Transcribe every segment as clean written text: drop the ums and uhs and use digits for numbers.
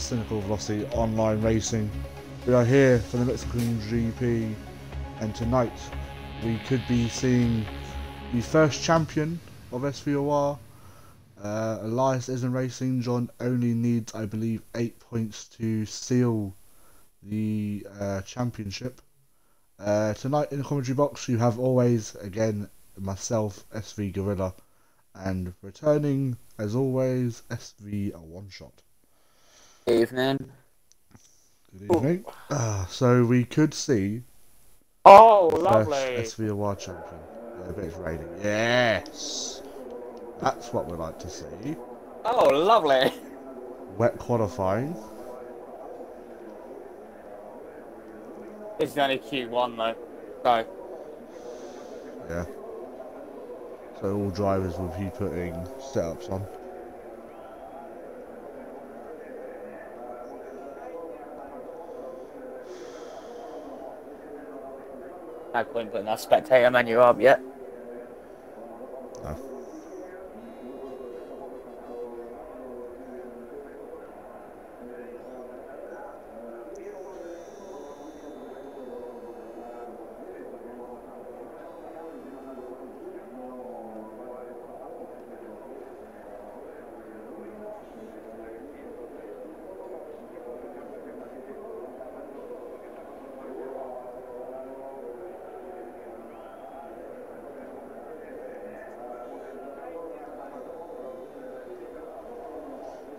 Cynical Velocity Online Racing. We are here for the Mexican GP, and tonight we could be seeing the first champion of SVOR. Elias isn't racing. John only needs, I believe, 8 points to seal the championship. Tonight in the commentary box you have always, again, myself, SV Gorilla, and returning as always, SV One Shot. Evening. Good evening. So we could see lovely. SVOR champion. A bit of raining. Yes, that's what we like to see. Oh, lovely. Wet qualifying. It's only Q1 though, so. Yeah. So all drivers will be putting setups on. No point putting that spectator menu up yet. No.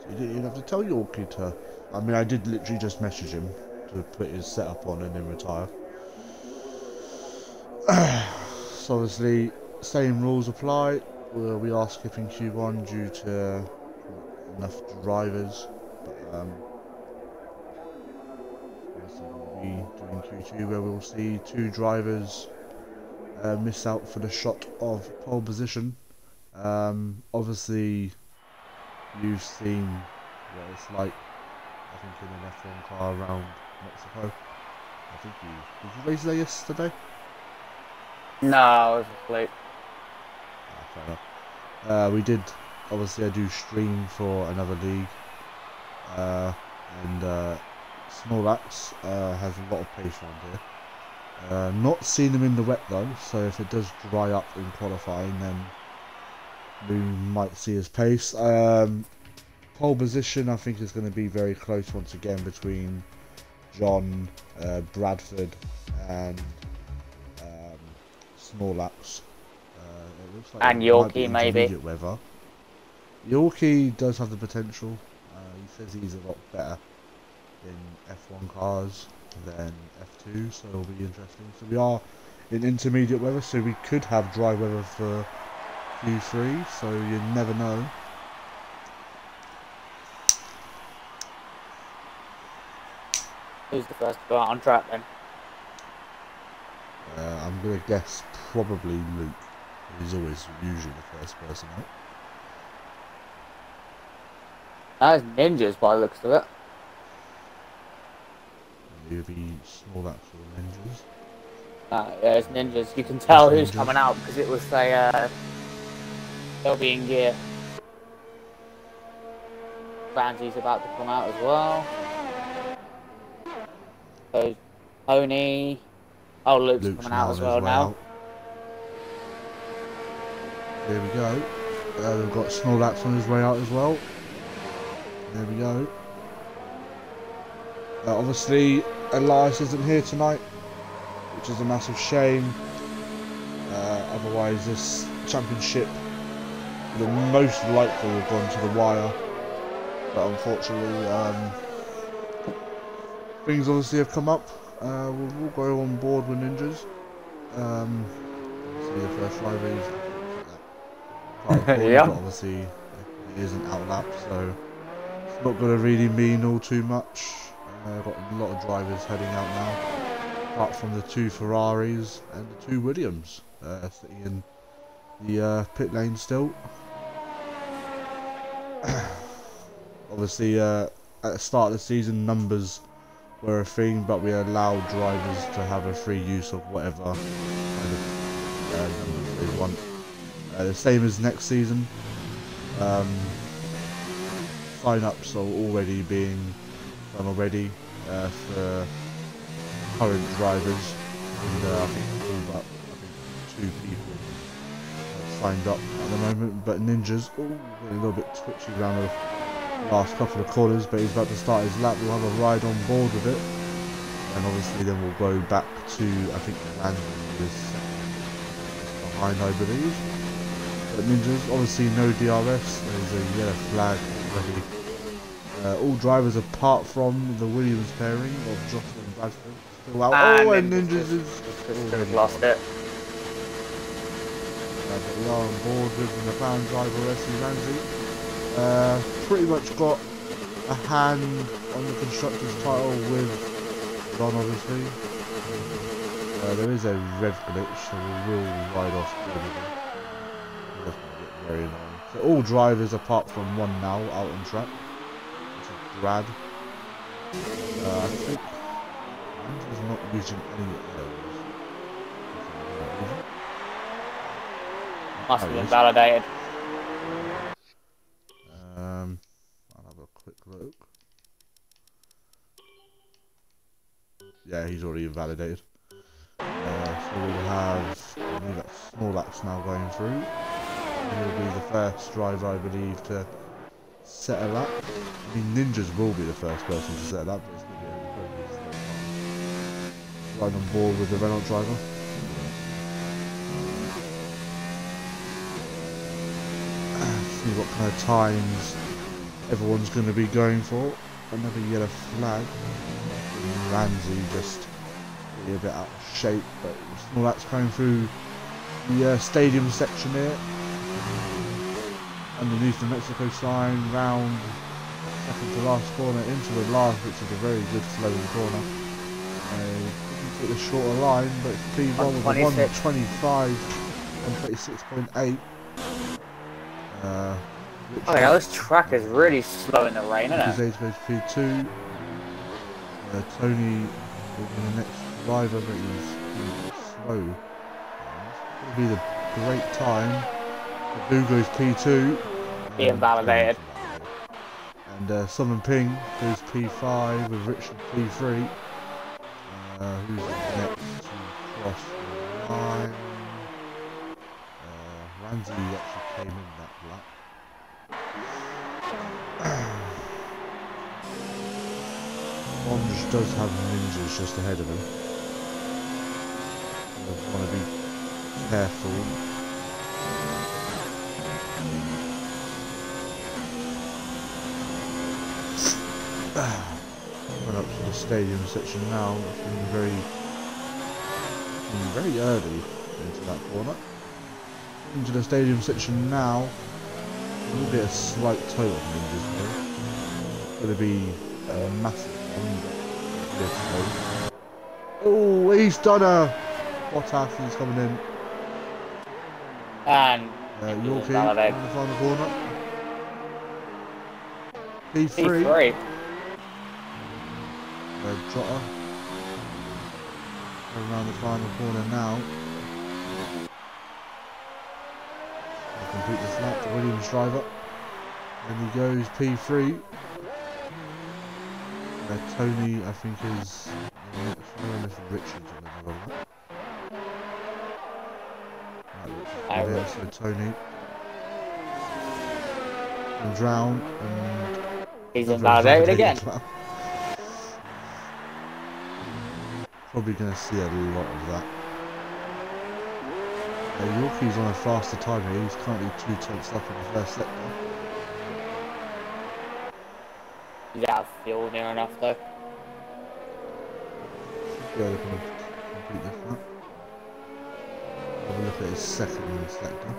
You didn't have to tell Yorkie to... I mean, I did literally just message him to put his setup on and then retire. So obviously, same rules apply. We are skipping Q1 due to enough drivers. But, we'll be doing Q2 where we'll see 2 drivers miss out for the shot of pole position. Obviously, you've seen what it's like, I think, in an F1 car around Mexico. I think did you race there yesterday? No, I was asleep. Fair enough. We did, obviously I do stream for another league, and Snorlax has a lot of pace around here. Not seen him in the wet though, so if it does dry up in qualifying, then we might see his pace. Pole position, I think, is going to be very close once again between John, Bradford, and Snorlax. It looks like And Yorkie, maybe. Weather. Yorkie does have the potential. He says he's a lot better in F1 cars than F2, so it'll be interesting. So we are in intermediate weather, so we could have dry weather for Q3, so you never know. Who's the first to go out on track then? I'm going to guess probably Luke. He's always usually the first person out. That's ninjas by the looks of it. You'll be Snorlax or ninjas. Yeah, it's ninjas. You can tell who's coming out because it was they'll be in gear. Bansy's about to come out as well. So, Tony. Oh, Luke's coming out as well now. There we go. We've got Snorlax on his way out as well. There we go. Obviously, Elias isn't here tonight, which is a massive shame. Otherwise, this championship would most likely have gone to the wire. But unfortunately, things obviously have come up. We'll go on board with ninjas. See the first driver is yeah. but obviously it isn't outlap, so it's not going to really mean all too much. Got a lot of drivers heading out now, apart from the 2 Ferraris and the 2 Williams sitting in the pit lane still. Obviously, at the start of the season, numbers were a thing, but we allowed drivers to have a free use of whatever kind of numbers they want. The same as next season. Sign-ups are already being done already for current drivers, and I think about 2 people signed up at the moment. But Ninja's a little bit twitchy around the last couple of corners, but he's about to start his lap. We'll have a ride on board with it, and obviously then we'll go back to, I think, Randy is behind, I believe. But Ninja's obviously no DRS. There's a yellow flag already. All drivers apart from the Williams pairing of Joshua and Bradford still out. And Ninja's is lost it. But we are on board with the McLaren driver SC Ramsey. Pretty much got a hand on the constructor's title with Don, obviously. There is a rev glitch, so we will ride off it doesn't get very long. So all drivers apart from one now out on track, which is Brad. I think he's not using any of those. Must have been validated. I'll have a quick look. Yeah, he's already invalidated. So we'll have, I believe that's Snorlax now going through. He'll be the first driver, I believe, to set a lap. I mean, Ninjas will be the first person to set a lap, but it's going to be a incredibly slow time. Right on board with the Renault driver. See what kind of times everyone's going to be going for. Another yellow flag. And Ramsey just a bit out of shape, but all that's going through the stadium section here. Underneath the Mexico sign, round second to last corner into the last, which is a very good slowing corner. Took the shorter line, but it's P1 with a 125 and 36.8. Oh yeah, this track is really slow in the rain, isn't it? Goes P2. Tony will be the next driver, but he's slow. It's going to be the great time. Boo goes P2. Being validated. And Sun and Ping goes P5 with Richard P3. Who's next to cross the line? Ramsey actually came in that lap. Orange does have Ninjas just ahead of him. I want to be careful. Going up to the stadium section now. It's going to be very early into that corner. Into the stadium section now. A little bit of slight toe on Ninjas though. It's going to be a massive one. Oh, he's done a Bottas, he's coming in. And Yorkie in the final corner. P3. Trotter. Around the final corner now. I'll complete this lap, the Williams driver. And he goes P3. Tony, I think, is the next one, unless Richard's on another lap. Right, so Tony. And Drown, and he's invalidated again. Probably going to see a lot of that. Yorkie's on a faster time here. He's currently 2 tenths up in the first sector. He's out of fuel near enough though. Should be able to complete this lap. Have a look at his second sector.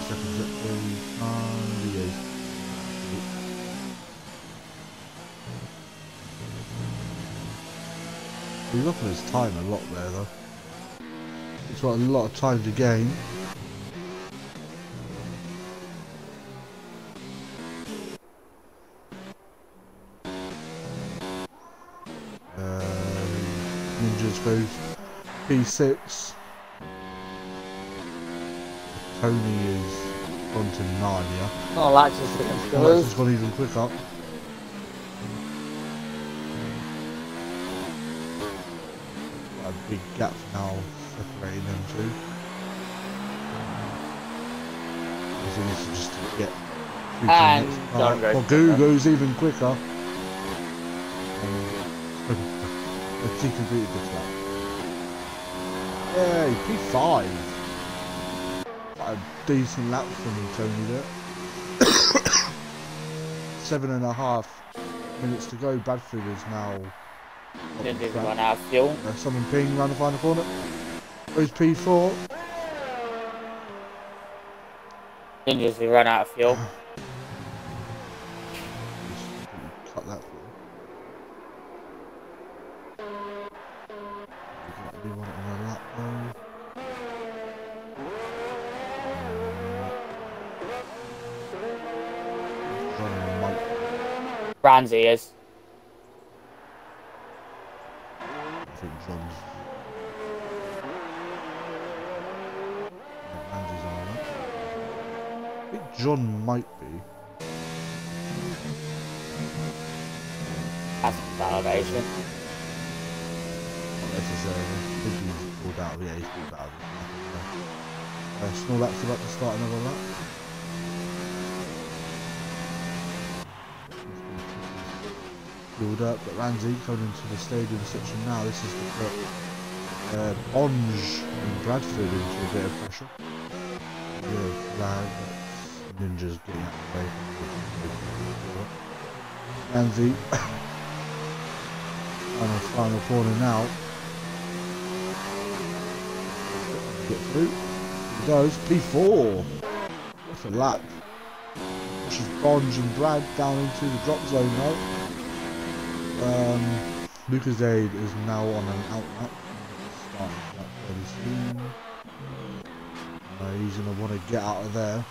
Second sector, he's off on his time a lot there though. He's got a lot of time to gain. Ninjas goes P6. Tony is on to 9, yeah? Oh, Alexis against Alex has gone even quicker. A big gap now separating them two. I think this is just to get through to the And next John part. goes Goo quicker. goes even quicker. Let's see completed this lap. Yay, P5. Quite a decent lap from Tony there. 7.5 minutes to go. Bradford is now. Ninja's run out of fuel. Someone ping round the final corner. Goes P4. Ninja's who run out of fuel. Cut that for you. We want it on a lap though. Ramsey is. I think John's. Randy's on that. I think John might be. That's validation. Not necessarily. I think he's pulled out. Yeah, he's pulled out. Snorlax about to start another lap. Build up, but Ramsey coming into the stadium section now. This is the put Bonge and Bradford into a bit of pressure. Yeah, flag. Ninja's getting out of the way. Ramsey on the final corner now. Get through. He does. P4. What's a lap? Pushes Bonge and Brad down into the drop zone now. Lucas Aid is now on an out lap. Starting that fairly soon. He's going to want to get out of there.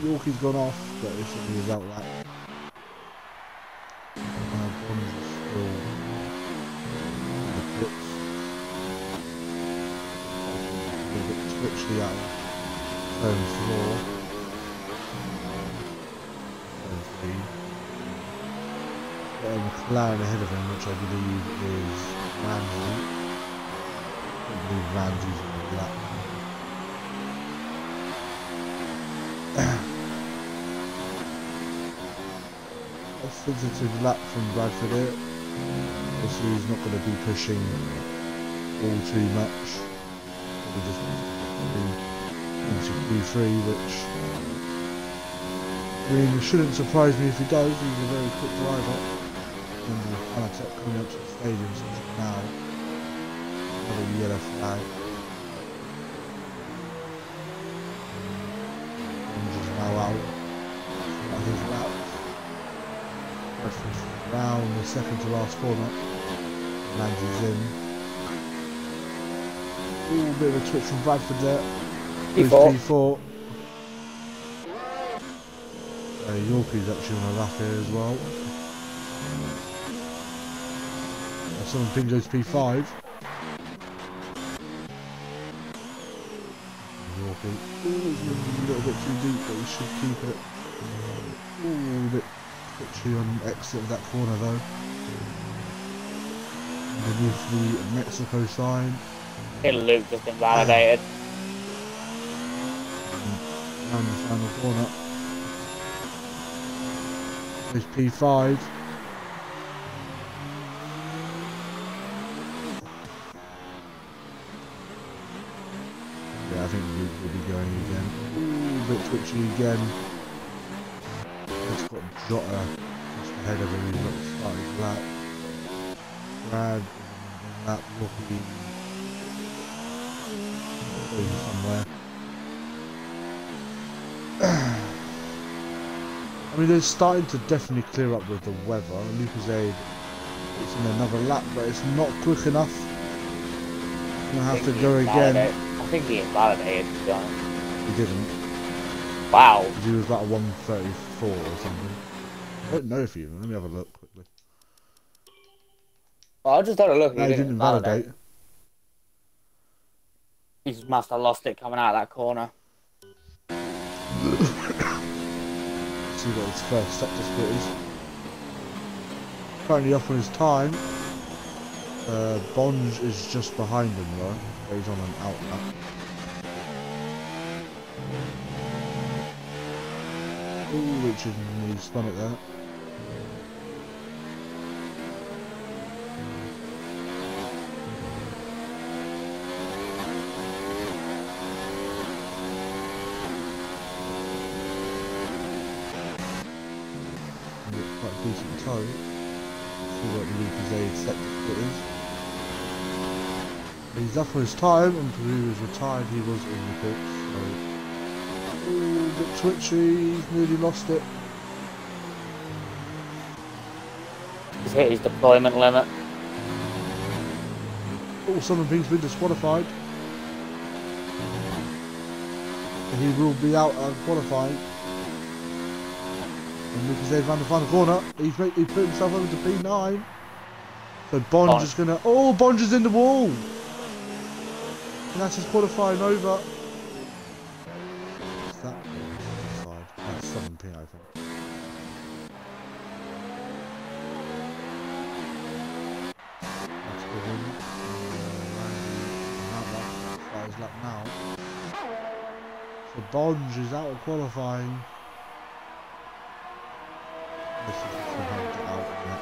Yorkie's gone off, but this will be his out lap. Bonds is still in the pits. A bit twitchy out of turn 4. Turn 3. McLaren ahead of him, which I believe is Ramsey. I believe Ramsey's on the lap. A sensitive lap from Bradford here. Obviously he's not going to be pushing all too much. Probably just into Q3, which I mean, it shouldn't surprise me if he does. He's a very quick driver. And the Fanatec coming up to the stadium now. Another yellow flag. Ranger's now out. At his lap. Round the second to last corner. Ramsey's in. Ooh, a bit of a twitch from Bradford there. P4. Yorkie's actually on a lap here as well. Someone ping goes P5. Yorkie. Ooh, a little bit too deep, but he should keep it. Ooh, a bit twitchy on exit of that corner though. Underneath the Mexico sign. I think Luke just invalidated. Around the final corner. There's P5. Yeah, I think Luke will be going again. Ooh, a bit twitchy again. It's got Jota just ahead of him. He's got starting lap. Brad lap looking somewhere. I mean, they're starting to definitely clear up with the weather. Lucas Aid is in another lap, but it's not quick enough. Gonna have to go again. I think he invalidated, to be honest. He didn't. Wow. He was like a 134 or something. I don't know if he even. Let me have a look quickly. Well, I just had a look. No, he didn't invalidate. He must have lost it coming out of that corner. See what his first sector split is. Currently up on his time. Bonge is just behind him though. He's on an out lap. Ooh, Richard nearly spun it there. Quite a decent toe. See what the Lucas Aid sector split is. He's up for his time, and Peru is retired. He was in the pits, so. Ooh, a bit twitchy. He's nearly lost it. He's hit his deployment limit. Oh, someone being's been disqualified. He will be out of qualifying. And Lucas Aid found the final corner. He put himself over to P9. So Bonge is gonna. Oh, Bonge is in the wall. And that's his qualifying over. What's that? Side. That's 7p, I think. That's good in. Randy his lap now. So Bonge is out of qualifying. This is somehow get out of that.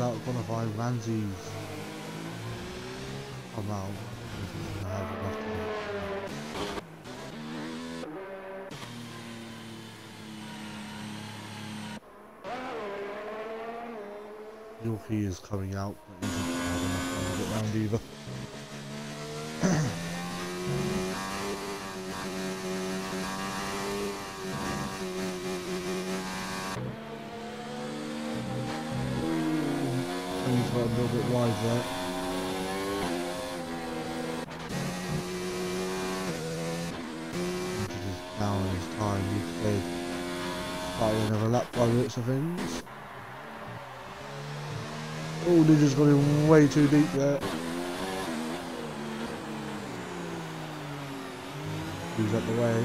Out of qualifying, Ramsey's come out. Yorkie is coming out, but he's not having enough time to get round either. He's got a little bit wide there. He's down on his time. He's starting another lap by the looks of things. Oh, Ninja's got him way too deep there. He's out the way.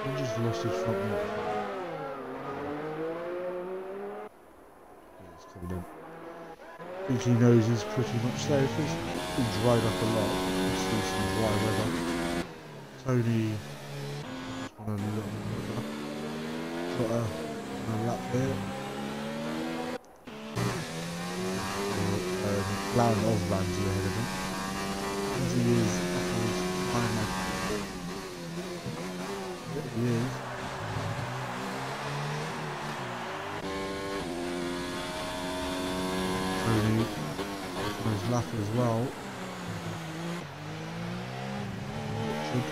Ninja's lost his front wheel. I think he knows he's pretty much safe. He's dried up a lot. He's seen some dry weather. Tony just got a little bit got a lap here. Clown of Ramsey ahead of him. Ramsey is up on his time. He is. Tony on his lap as well. Richard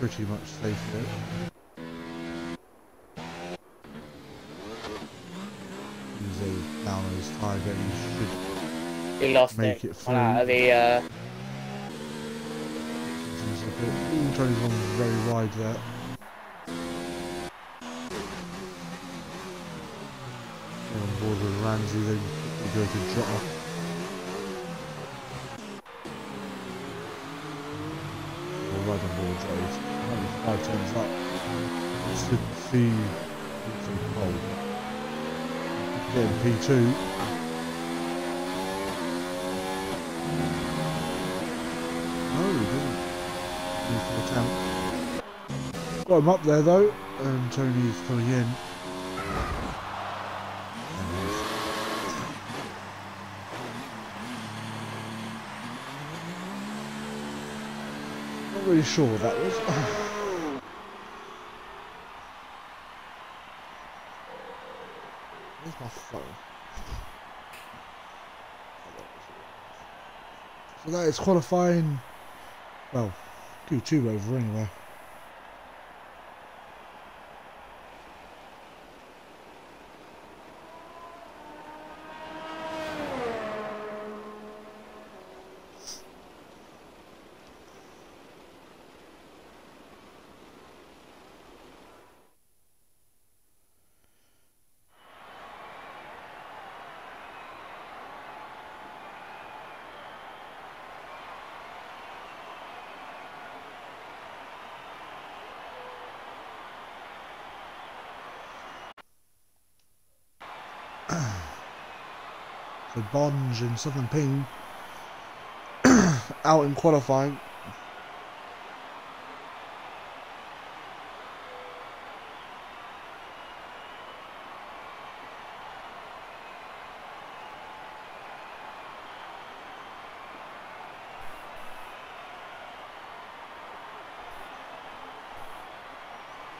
pretty much safe there. He's down on his tyre, but he should He lost make it through. Out of the Ooh, Tony's one was very wide there. On board with Ramsey, then quickly go to Jota. Right on board Jota, he's 5 turns up. Should see some cold. Getting P2. No, he didn't. Useful attempt. Got him up there though, and Tony's coming in. Not really sure what that was. Where's my phone? So that is qualifying. Well, Q2 over anyway. So Bonge and Southern Ping out in qualifying.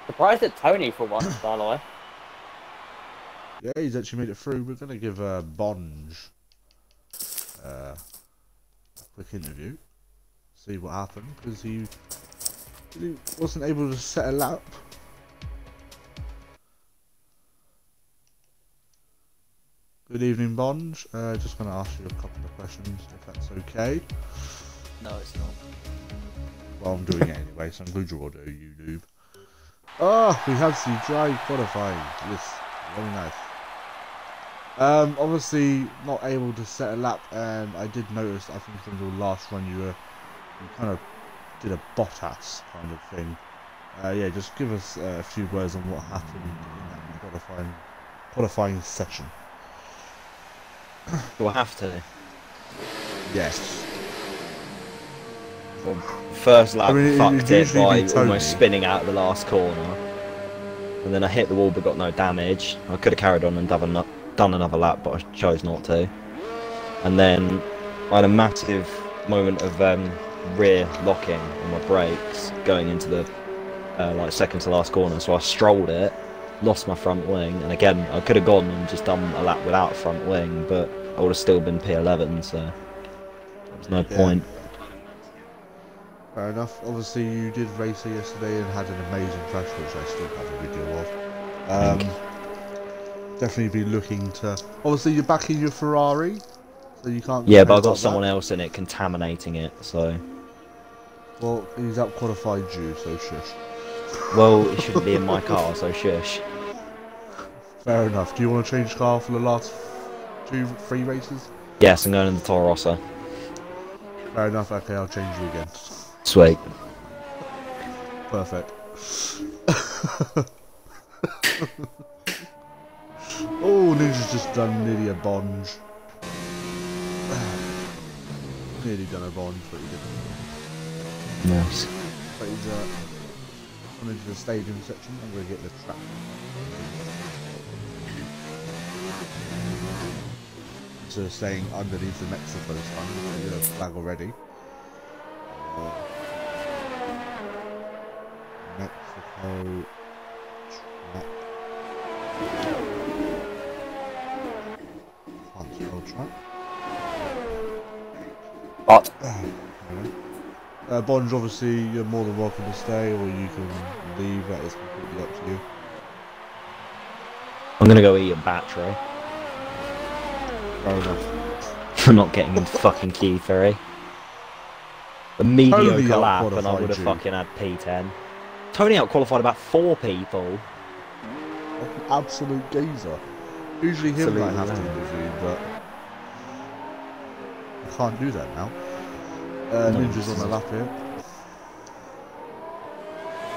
Surprised at Tony for once, by the way. Yeah, he's actually made it through. We're going to give Bonge a quick interview. See what happened, because he wasn't able to set a lap. Good evening, Bonge. Just going to ask you a couple of questions, if that's okay. No, it's not. Well, I'm doing it anyway, so I'm glad you're audio, you noob. Oh, we have the dry qualifying. Yes, very nice. Obviously not able to set a lap, and I did notice, I think from your last run you kind of did a Bottas kind of thing. Yeah, just give us a few words on what happened in that qualifying session. Do I have to? Yes. First lap, fucked it by Tony. almost spinning out of the last corner. And then I hit the wall but got no damage. I could have carried on and done another lap, but I chose not to. And then I had a massive moment of rear locking on my brakes going into the like second to last corner. So I strolled it, lost my front wing, and again I could have gone and just done a lap without a front wing, but I would have still been P11, so there's no point. Fair enough. Obviously you did race her yesterday and had an amazing crash, which I still have a video of. Definitely be looking to... Obviously you're back in your Ferrari, so you can't... Yeah, but I got someone else in it contaminating it, so... Well, he's out qualified you, so shush. Well, it shouldn't be in my car, so shush. Fair enough. Do you want to change car for the last 2-3 races? Yes, I'm going in the Toro Rosso. Fair enough. Okay, I'll change you again. Sweet. Perfect. Oh, Ninja's just done nearly a Bonge. Nearly done a Bonge, but he didn't. Nice. But he's gone into the stadium section. I'm going to get the track. So staying underneath the Mexico sign. We've got a flag already. Mexico track. Can't spell track. But Bonge, obviously, you're more than welcome to stay, or you can leave. That is completely up to you. I'm gonna go eat a battery. Fair enough. I'm not getting in fucking queue, Ferry. A mediocre Tony lap and I out-qualified would have you. fucking had P10. Tony out-qualified about 4 people. Absolute geezer. Usually him that I have to interview, but I can't do that now. Ninja's on the lap here.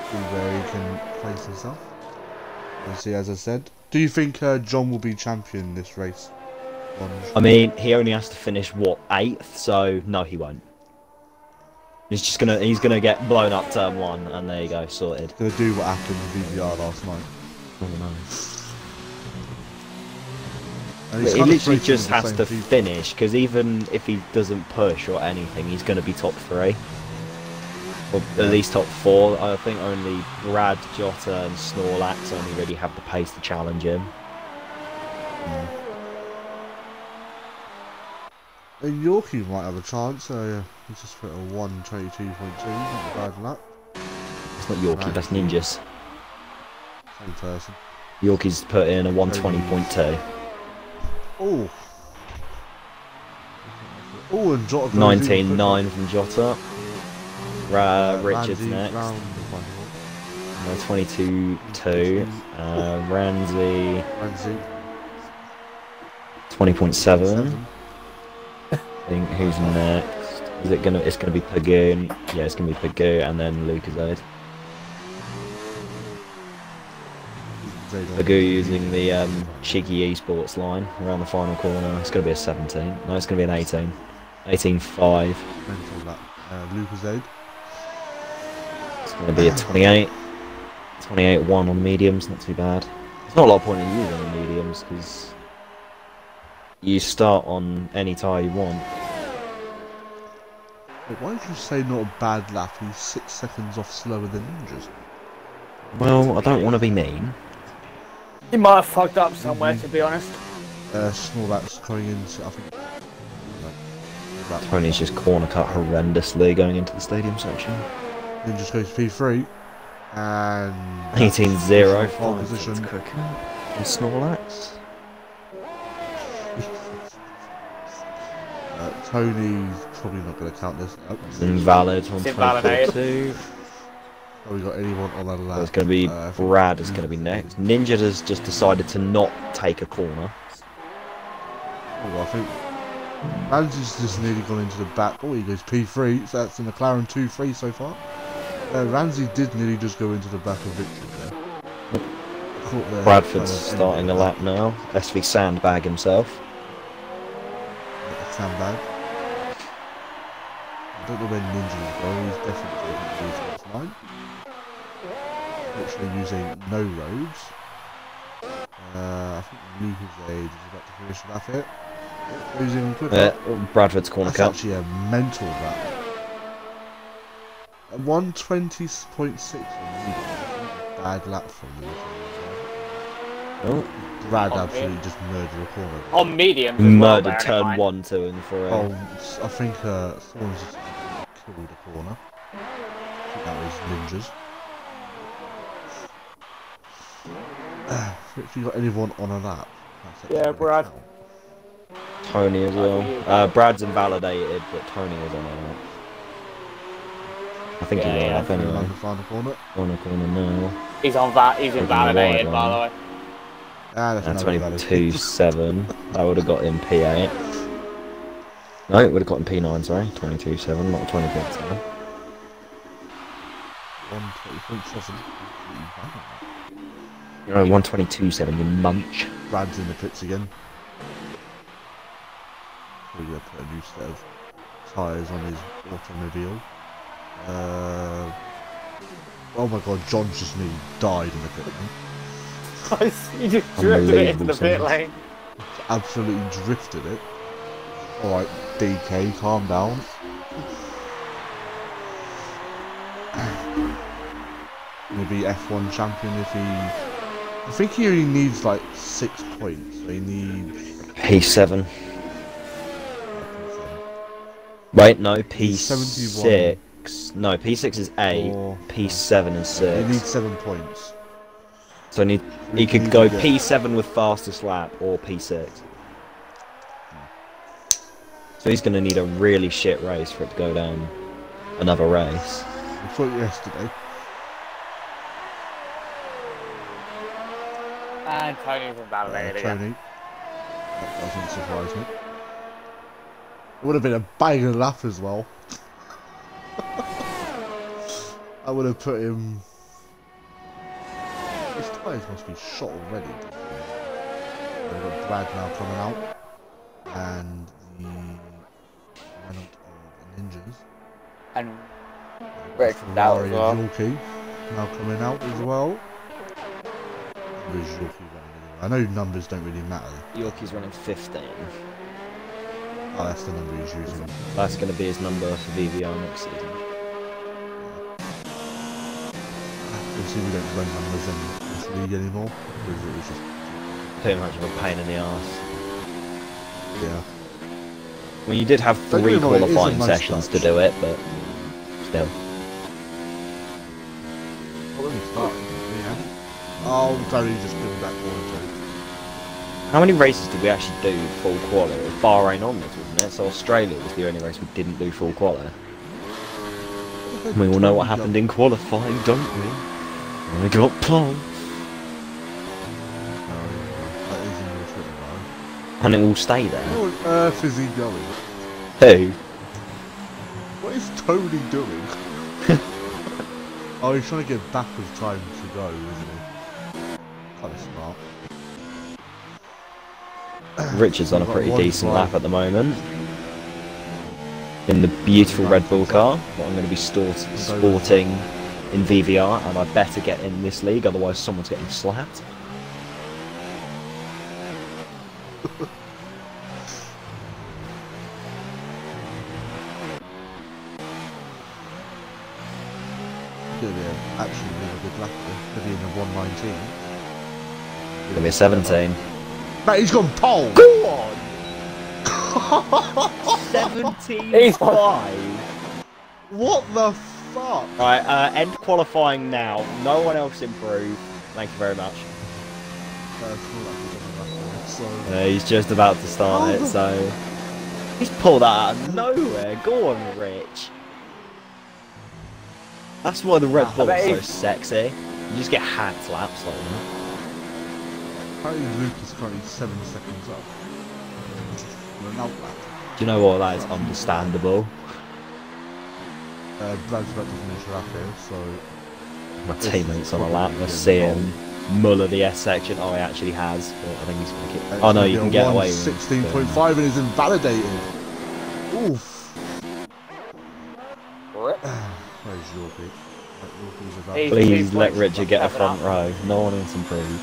See where he can place himself. Obviously, as I said, do you think John will be champion this race? I mean, he only has to finish what, 8th, so no, he won't. He's gonna get blown up turn 1, and there you go, sorted. Gonna do what happened with VVR last night. Oh no. And he's He kind of literally racing just with the has same to people. finish, because even if he doesn't push or anything, he's going to be top 3. Or at least top 4. I think only Brad, Jota and Snorlax only really have the pace to challenge him. And Yorkie might have a chance, so he's just put a 122.2, not a bad lap. It's not Yorkie, that's Ninjas. Same person. Yorkie's put in a 120.2. Oh! Oh, and Jota goes 19.9 from Jota. Richards Randy next. round the final. 22.2. Ramsey Ramsey. 20.7. I think who's next? Is it gonna? It's gonna be Pagoon. Yeah, it's gonna be Pagoo and then Lucas Ode. Bagu using the cheeky esports line around the final corner. It's going to be a 17. No, it's going to be an 18. 18.5. Mental lap. Lucas Aid. It's going to be a 28. 28.1 on the mediums, not too bad. There's not a lot of point in using the mediums because you start on any tyre you want. Wait, why did you say not a bad lap? He's 6 seconds off slower than Ninjas. Well, I don't want to be mean. He might have fucked up somewhere, to be honest. Snorlax coming into, I think. Tony's just corner cut horrendously going into the stadium section. Ninjas goes P3. And 18.0. pole position. And Snorlax. Tony's probably not going to count this. It's invalid on It's invalidated. 2. Have we got anyone on that lap? It's going to be Brad is going to be next. Ninja has just decided to not take a corner. Oh, I think Ramsey's just nearly gone into the back. Oh, he goes P3, so that's a McLaren 2-3 so far. Ramsey did nearly just go into the back of victory there. Bradford's starting the lap now. SV Sandbag himself. Sandbag. I don't know where Ninja's going. He's definitely using this line. Literally using no roads. I think Lucas Aid is about to finish that hit. Losing quicker. Bradford's corner That's cut. actually a mental lap. 120.6. Bad lap from him. Oh. Brad absolutely just murdered a corner. On medium. Murdered turn 1, 2 and 3. Oh, I think Thorns just killed a corner. I think that was Ninjas. If you got anyone on a lap? Yeah, Brad. Tony as well. Brad's invalidated, but Tony is on a lap. I think he's on a lap anyway. Final corner. On a corner now. He's on that. He's invalidated, by the way. That's 22.7. That would have got him P8. No, it would have got him P9, sorry. 22.7, not 20.7. 120.7. No, 122.7, you munch. Brad's in the pits again. We're going to put a new set of tyres on his automobile. Oh my god, John's just nearly died in the pit lane. He just drifted it into the pit lane. Absolutely drifted it. Alright, DK, calm down. Gonna be F1 champion if he... I think he only needs like 6 points. So he needs... P7. Wait, no, P6. No, P6 is 8. P7 is 6. He needs 7 points. So he could go P7 with fastest lap or P6. So he's going to need a really shit race for it to go down another race. We thought yesterday. And Tony's invalidated again. Tony. That doesn't surprise me. It would have been a banger lap as well. I would have put him... His tyres must be shot already. We've got Brad now coming out. And the Ninjas. And Richard's out as well. Yorkie now coming out as well. Where's Yorkie running anyway? I know numbers don't really matter. Yorkie's running 15. Oh, that's the number he's using. That's going to be his number for VVR next season. Obviously we don't run numbers in this league anymore, because it was just... Too much of a pain in the arse. Yeah. Well, you did have 3 qualifying sessions to do it, but still. Oh, when we started, yeah. Oh, Tony just giving back corner to. How many races did we actually do full quali? It was Bahrain onwards, wasn't it? So Australia was the only race we didn't do full quali. We all know what happened in qualifying, don't we? We got plants. That is in your Twitter, right? And it will stay there. Where on earth is he going? Who? What is Tony doing? Oh, he's trying to get back with time to go, isn't he? Kind of smart. Richard's on a We've got pretty one decent drive. lap at the moment. In the beautiful Red Bull car that I'm going to be sporting in VVR, and I better get in this league, otherwise someone's getting slapped. Actually, really good lap. Could be in the 119. It's going to be a 17. Mate, he's gone pole. Go on! 17.5. What the fuck? Right, end qualifying now. No one else improved. Thank you very much. He's just about to start it, so... He's pulled that out of nowhere. Go on, Rich. That's why the Red Bull is so sexy. You just get hand slaps like that. Apparently Luke is currently 7 seconds up. Do you know what? That is understandable. Brad's about to finish a lap here, so... My teammate's on a lap. Let's see him muller the S section. Oh, he actually has. But I think he's going to get... Oh no, you can get away with 16.5 and is invalidated. Oof. Where's Yorkie? Please let Richard get a front row. No one else improved.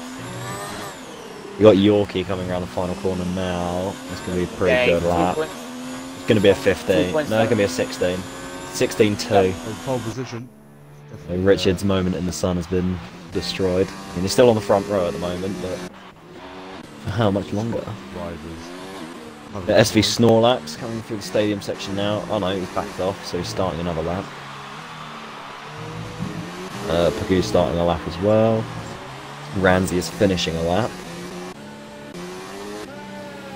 You got Yorkie coming around the final corner now. It's going to be a pretty good lap. It's going to be a 15. No, it's going to be a 16. 16-2. Pole position. Richard's moment in the sun has been destroyed. I mean, he's still on the front row at the moment, but for how much longer? The SV Snorlax coming through the stadium section now. Oh no, he's backed off, so he's starting another lap. Pagoo's starting a lap as well. Ramsey is finishing a lap.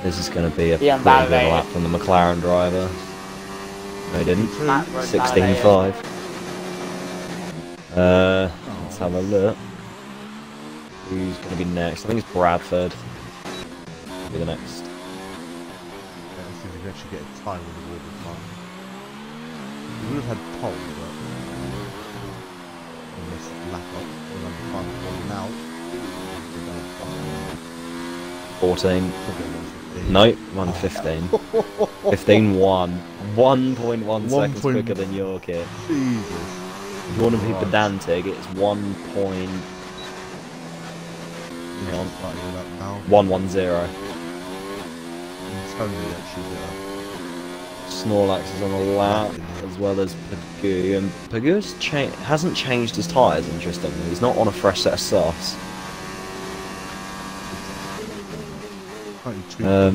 This is going to be a pretty good lap from the McLaren driver. No, he didn't. 16.5. Let's have a look. Who's going to be next? I think it's Bradford. Be the next. Let's see if we can actually get a time with the Warburg car. We would have had pole, but in this lap up, we're on the final corner now. 14. No, 1:15. 15.1. 1.1 seconds quicker than Yorkie. Jesus. If you want to be pedantic, it's 1.110. Snorlax is on a lap, as well as Pagoo, and Pagoo hasn't changed his tyres, interestingly. He's not on a fresh set of softs. There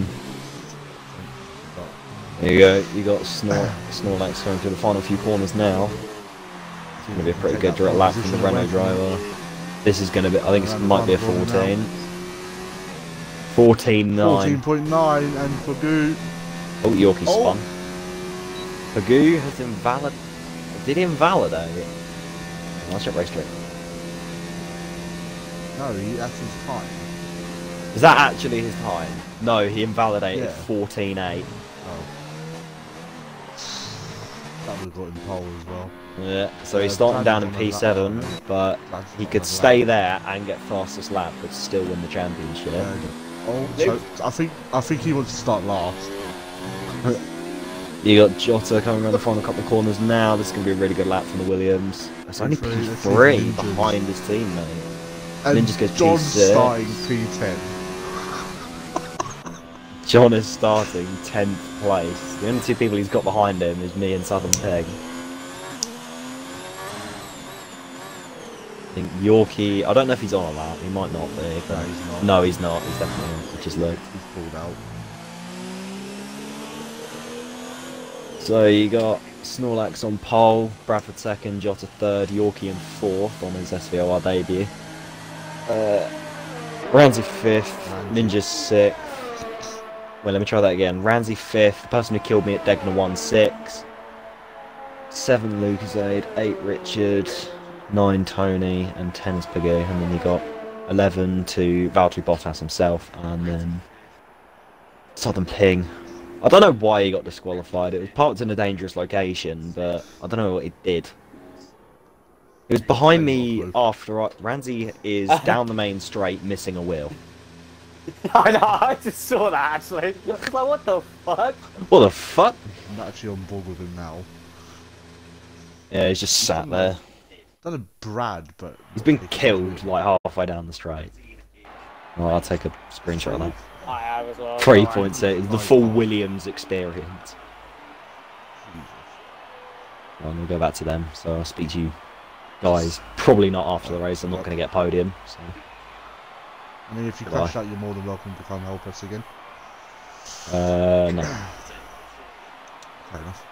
you go, you got Snorlax going through the final few corners now. It's going to be a pretty good direct lap from the Renault driver. This is going to be, I think it might be a 14. 14.9. 14.9 and Pagoo. Oh, Yorkie spun. Pagoo has invalidated. Did he invalidate? I'll check race track. No, that's his time. Is that actually his time? No, he invalidated 14.8. Oh. That would have got him pole as well. Yeah, so he's starting down in P7, but he could stay there and get fastest lap, but still win the championship. So I think he wants to start last. You got Jota coming around the final couple of corners now. This is going to be a really good lap from the Williams. That's only P3 behind his teammate. And Ninjas goes John's P6. starting P10. John is starting 10th place. The only two people he's got behind him is me and Southern Peg. I think Yorkie, I don't know if he's on a lap, he might not be. But No, he's not. No, he's not, he's definitely not. He just looked. He's pulled out. So you got Snorlax on pole, Bradford second, Jota third, Yorkie in fourth on his SVOR debut. Ramsey fifth, Ninja sixth. Well, let me try that again. Ramsey fifth, the person who killed me at Degner 1-6. 7 Lucasade, 8 Richard, 9 Tony, and 10 is Pagoo. And then you got 11 to Valtteri Bottas himself, and then Southern Ping. I don't know why he got disqualified. It was parked in a dangerous location, but I don't know what he did. He was behind Ain't got a me clue. after Ramsey is down the main straight, missing a wheel. I know, I just saw that actually. I was like, what the fuck? What the fuck? I'm not actually on board with him now. Yeah, he's just sat there. Done a Brad, but He's not been taking killed his wheel. like halfway down the straight. Oh, I'll take a screenshot of that. I have as well. 3.6, the full Williams experience. Jesus. Well, I'm going to go back to them, so I'll speak to you guys. Probably not after the race, I'm not going to get podium. So. I mean, if you Goodbye. crash out, you're more than welcome to come help us again. No. Fair enough.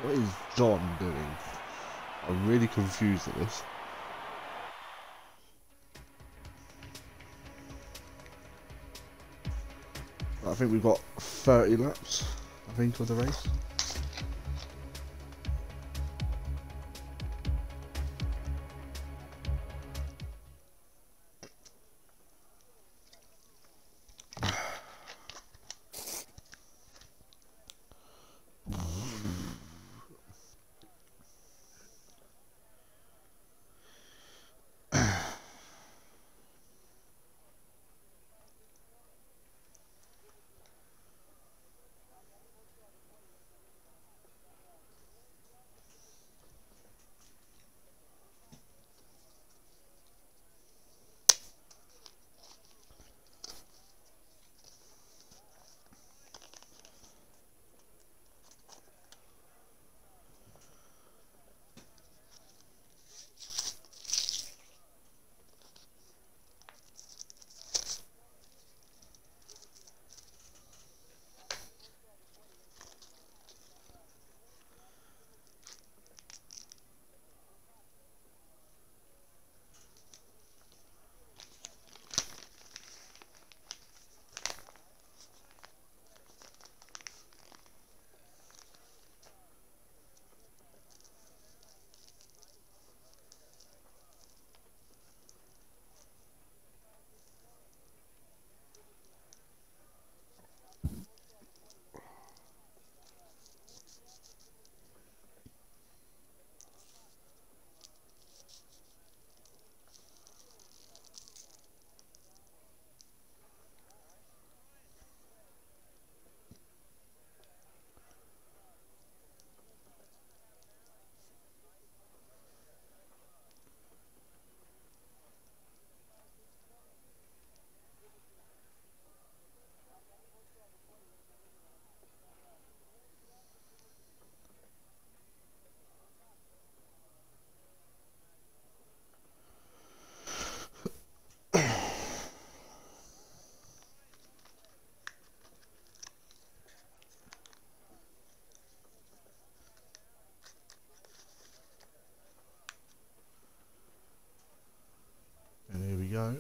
What is John doing? I'm really confused at this. I think we've got 30 laps, I think, of the race. And here we go.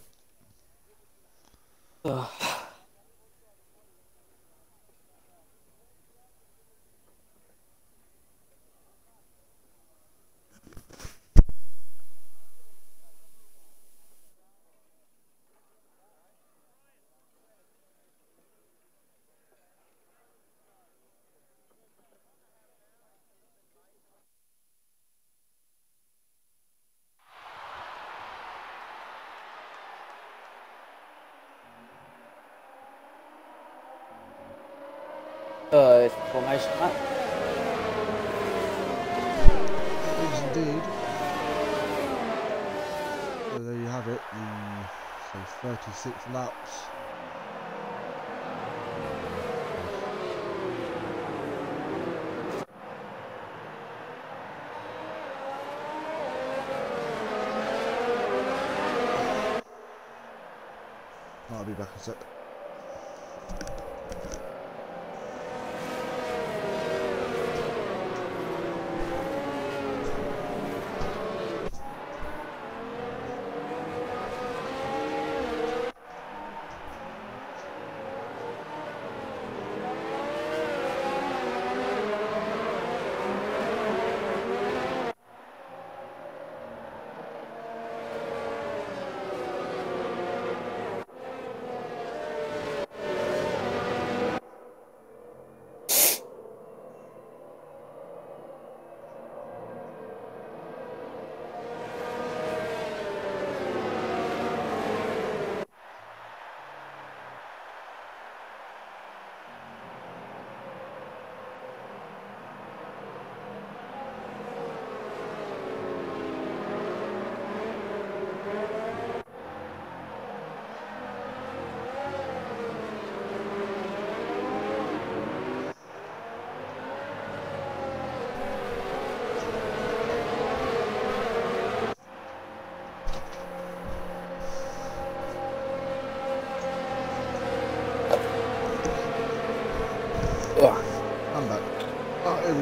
It's a formation map. Yes, indeed. So there you have it. So 36 laps. I'll be back in a sec.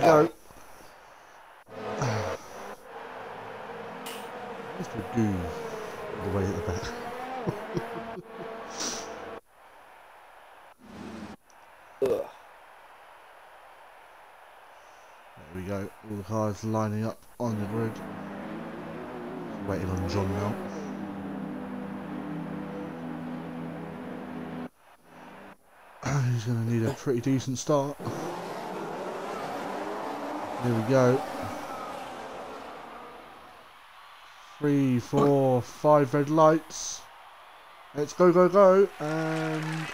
go. Mr. Goo, all the way at the back. There we go. All the cars lining up on the grid. Just waiting on John now. He's going to need a pretty decent start. There we go. 3, 4, 5 red lights. Let's go, go, go. And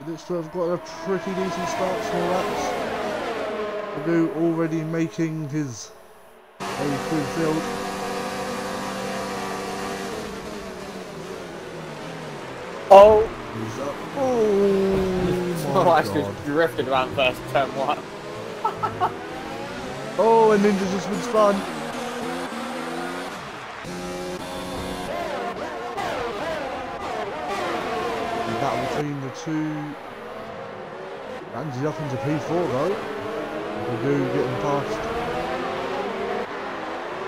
it looks to have got a pretty decent start. Small laps. Perdue already making his way through the field. Oh! He's up. Oh my Actually god. drifted around first turn 1. Oh, and Ninja's just been spun. The battle between the two. Ramsey up into P4 though. Perdue getting past.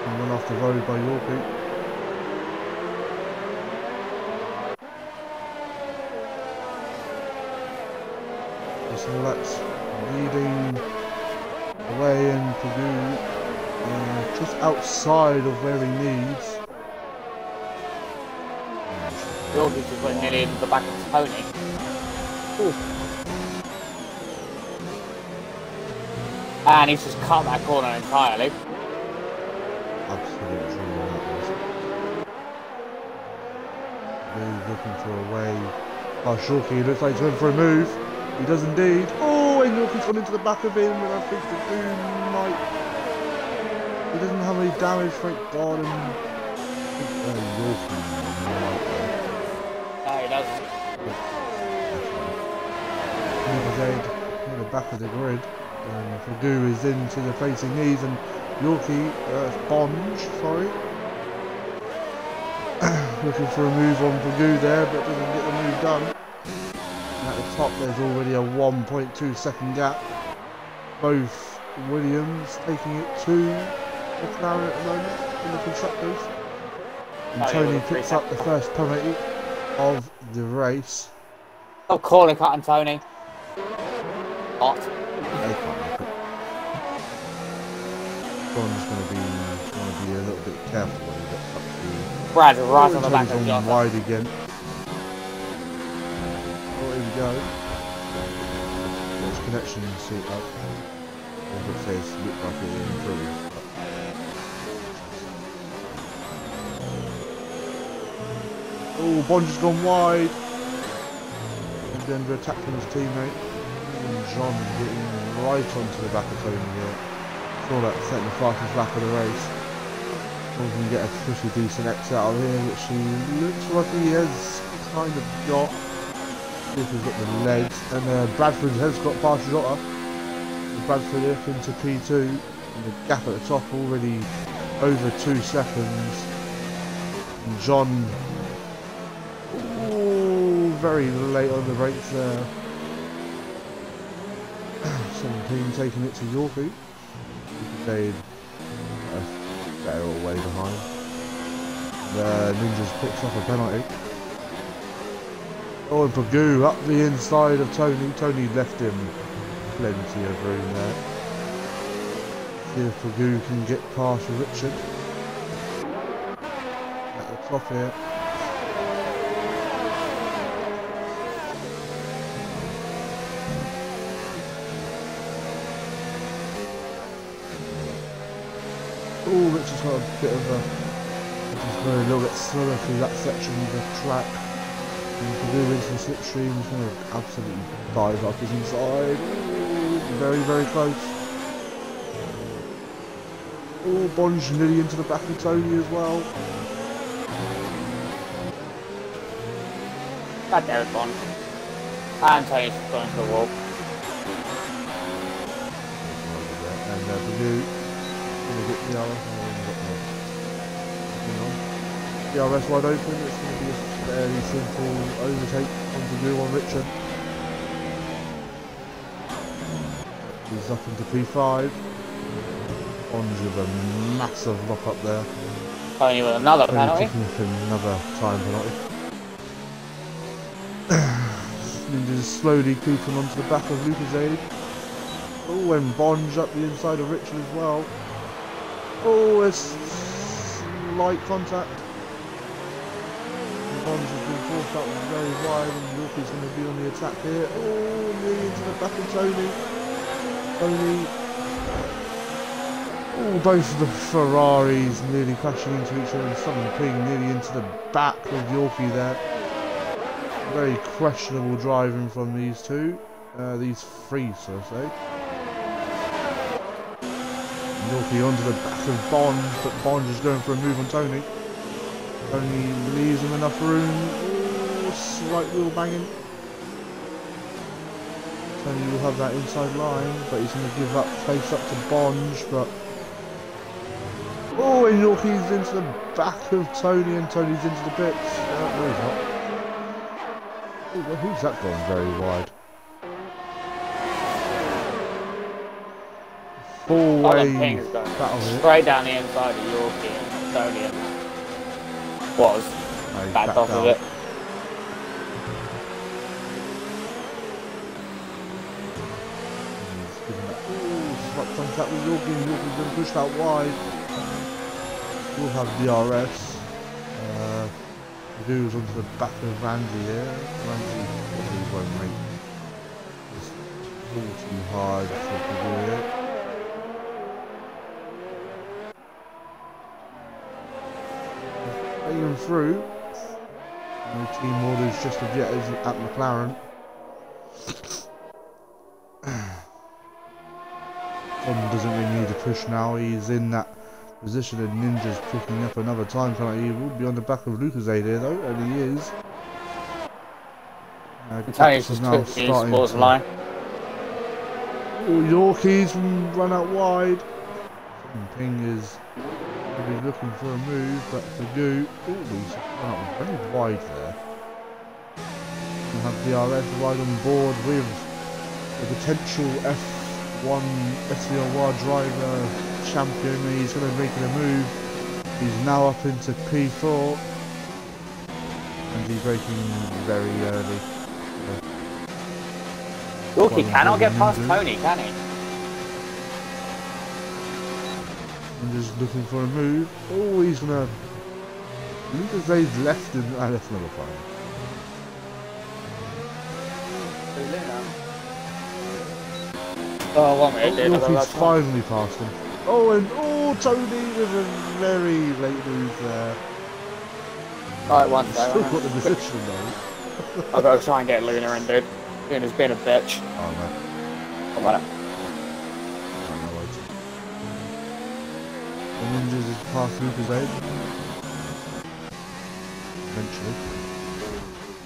And run off the road by Yorkie. So that's leading away, and Perdue just outside of where he needs. Yorkie just went nearly into the back of Tony. Ooh. And he's just cut that corner entirely. Absolute draw that was. Perdue looking for a way. Oh, Yorkie looks like he's going for a move. He does indeed. Oh, and Yorkie's gone into the back of him, and I think Perdue might. He doesn't have any damage, thank God. And I think Yorkie might. No, he doesn't. In the back of the grid. And Perdue is into the facing knees, and Yorkie, Bonge, sorry. Looking for a move on Perdue there, but doesn't get the move done. At the top there's already a 1.2 second gap. Both Williams taking it to McLaren at the moment in the constructors. And Tony picks up the first penalty of the race. Oh, corner cut on Tony. Hot. They can't make it. John's going to be a little bit careful when he gets up to. Brad right on the back of John. John. Wide again. Here we go. There's connection seat up. As it says, look like it improved. Oh, Bond has gone wide. He's under attack from his teammate. And John getting right onto the back of Tony here. Saw that setting the fastest lap of the race. We can get a pretty decent exit out of here, which he looks like he has kind of got. See if he's got the legs, and Bradford has got past Jota. Bradford up into P2, and the gap at the top already over 2 seconds. And John, ooh, very late on the brakes there. 17 taking it to Yorkie. Stayed better all way behind. The Ninjas picks up a penalty. Oh, and Perdue up the inside of Tony. Tony left him plenty of room there. See if Perdue can get past Richard. At the top here. Oh, Richard's got a bit of a... Just going a little bit slower through that section of the track. And Perdue into the slipstream, he's going to absolutely dive up his inside. Ooh, very, very close. Oh, Bonge nearly into the back of Tony as well. God damn it, Bond. And Tony's going to the wall. And Perdue going to get the DRS. DRS wide open, it's going to be a fairly simple overtake from Perdue on Richard. He's up into P5. Bonds with a massive lock up there. Tony with another Only penalty. picking up another time penalty. Ninja's slowly creeping onto the back of Lucas. Oh, and Bonds up the inside of Richard as well. Oh, it's light contact. And Bonds has been forced out very wide, and Yorkie's going to be on the attack here. Oh, nearly into the back of Tony. Tony. Oh, both of the Ferraris nearly crashing into each other, and Southern Ping nearly into the back of Yorkie there. Very questionable driving from these two. These three, so I say. Yorkie onto the back of Bond, but Bond is going for a move on Tony. Tony leaves him enough room. Oh, slight wheel banging. Tony will have that inside line, but he's going to give up place up to Bond, but... Oh, and Yorkie's into the back of Tony, and Tony's into the pits. No, he's not. Oh, who's that going very wide? Four-way battle here. Straight down the inside of Yorkie and Tony was backed off of it. Slight contact with Yorkie, and Yorkie's going to push that wide. We'll have DRS. Goes onto the back of Randy here. Randy probably won't make this all too hard for the here. Going through. No team orders just of yet is at McLaren. Tom doesn't really need a push now. He's in that position, and Ninja's picking up another time penalty. He will be on the back of Lucasade here though, and he is. Tony's just now starting to... line. Oh, Yorkie's run out wide. Ping is maybe looking for a move, but for Goo, oh, he's run out very wide there. We'll have DRS right on board with the potential F1 SVOR driver champion, and he's going to make a move. He's now up into P4, and he's braking very early. Yorkie cannot get past Tony, can he? And just looking for a move. Oh, he's going to... Lucas A's left and... Ah, that's another fine. Oh, 1 minute. Yorkie's finally passed him. Oh, and Tony with a very late move there. Alright, one second. Still got the position though. I've got to try and get Luna in, dude. Luna's been a bitch. Oh no. Come on. The Ninjas is past Lucas Aid. Eventually.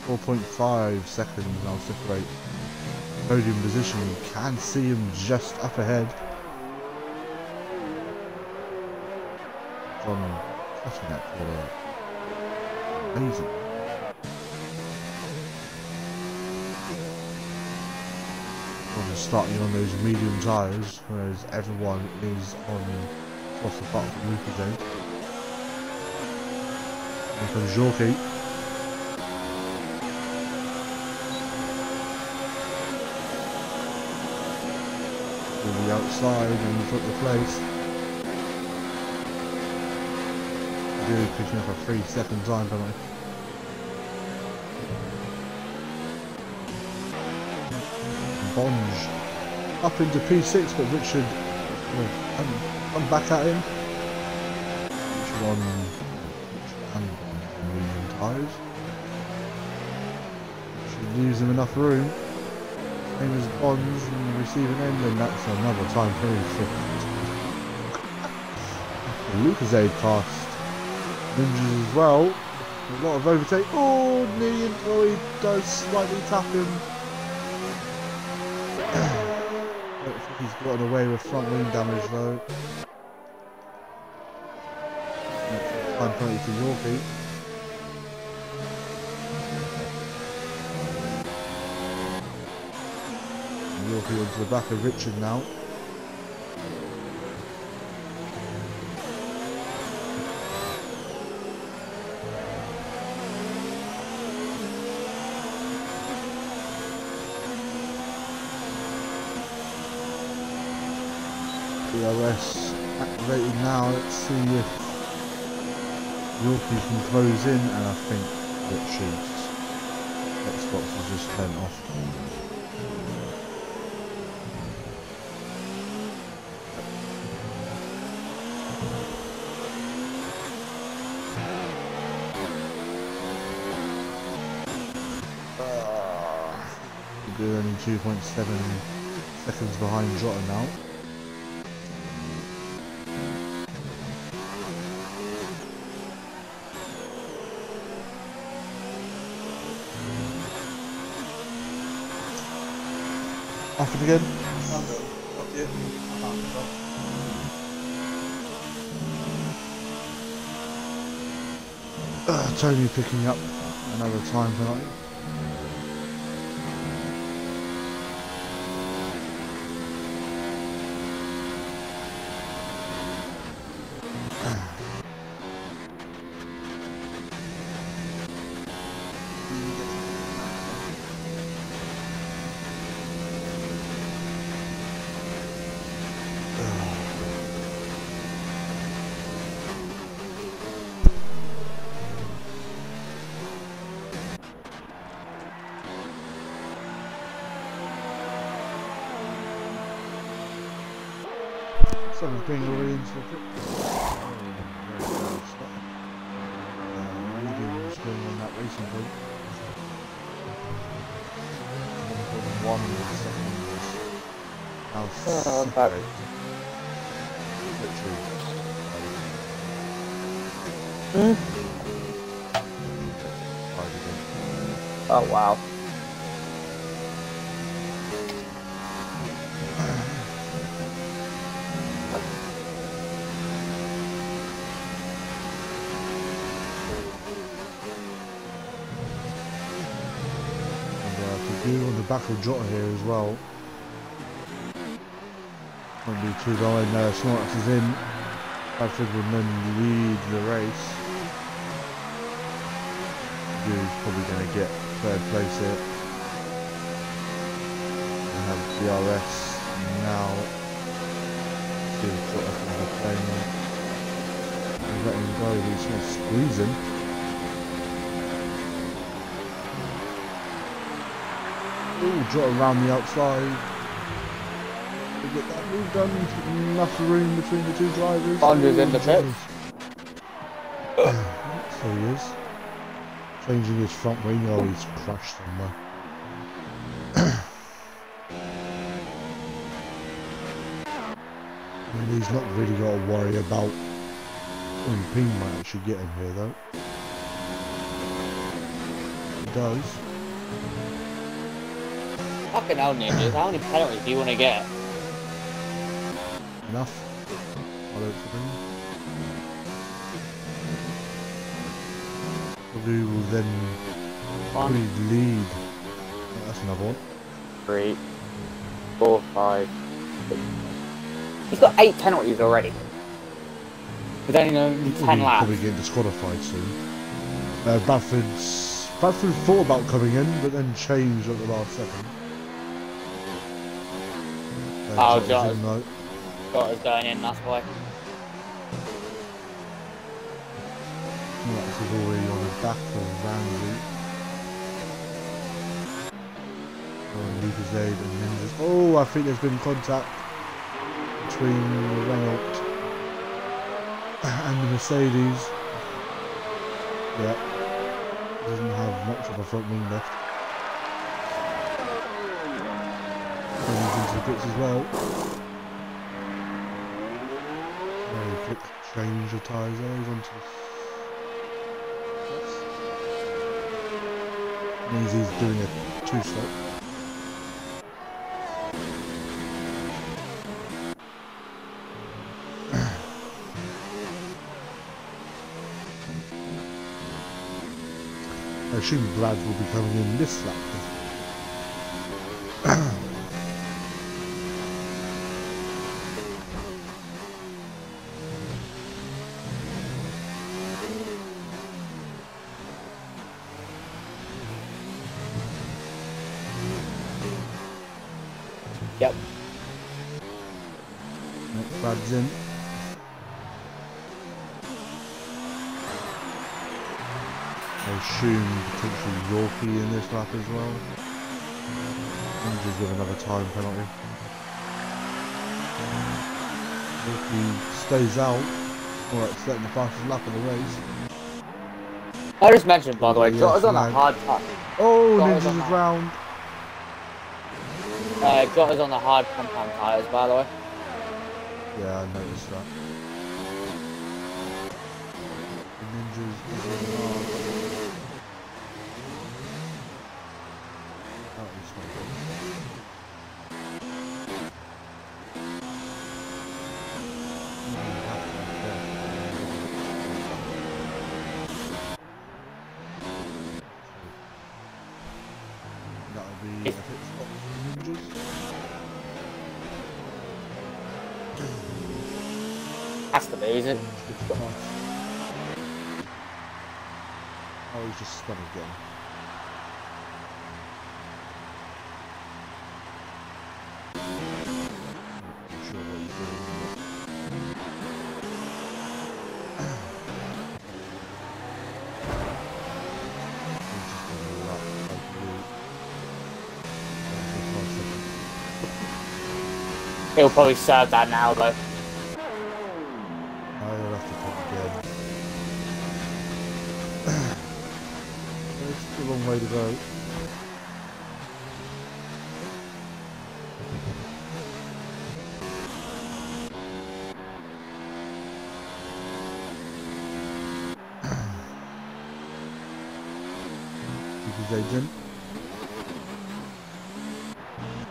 4.5 seconds now separate. Podium position. You can see him just up ahead. John cutting that corner. Amazing. John is starting on those medium tyres, whereas everyone is on across the front of the Lucas Zone. Here comes Yorkie. To the outside and he's got the place. Picking up a 3-second time penalty. Bonge up into P6, but Richard will come back at him. Richard on medium tyres. Should leaves him enough room. Same as Bonge from the receiving end, and that's another time penalty. Lucas Aid passed. Ninjas as well. A lot of overtake. Oh, nearly. Oh, he does slightly tap him. I don't think he's gotten away with front wing damage though. Time penalty to Yorkie. Yorkie onto the back of Richard now. DRS activated now. Let's see if Yorkie can close in, and I think it should. Xbox is just turned off. We're only 2.7 seconds behind Jota now. Happen again? Tony picking up another time tonight. Someone's being already into the pit. Reading going on that racing point. 1 seconds. Now separate. Oh wow. On the back of Jota here as well. Won't be too long. Snorlax is in. Bradford will then lead the race. Dude's probably going to get third place here. We have DRS now. See if Jota can have a plane there. He's letting him go, he's going to squeeze him. Ooh, Jota around the outside. To get that move done, enough room between the two drivers. Andrew's in the pits. So he is. Changing his front wing. Oh, he's crashed somewhere. I mean, he's not really got to worry about. Ping might actually get him here though. He does. Fucking hell, Ninjas, how many penalties do you want to get? Enough. I don't think. Who will then probably lead. That's another one. 3, 4, 5, 6. He's got 8 penalties already. With only 10 laps. Probably get disqualified soon. Bradford thought about coming in, but then changed at the last second. Oh, Jota's going in, that's why. Max is already on the back of Ramsey. Lucas Aid and Ninjas. Oh, I think there's been contact between the Renault and the Mercedes. Yeah, doesn't have much of a front wing left. He's into the pits as well. Very quick change of tyres there. He's onto the means he's doing a 2-stop. I assume Brad will be coming in this lap. Yep. Next bad's in. I assume potentially Yorkie in this lap as well. Rangers with another time penalty. Yorkie stays out. Alright, setting the fastest lap of the race. I just mentioned, by the way, Yeah, Jotta's on a flag. hard touch. Oh, Jotta's Ninjas is round. Jotta's on the hard compound tyres, by the way. Yeah, I noticed that. The Ninjas is on hard. Oh, he's not good. That'll be a pit stop for the Ninjas. Has to be, is it? Oh, he's just spun again. Not sure what he's doing. He's just going to lap like you. He'll probably serve that now, though. I'll have to put again. It's still a long way to go. Because agent.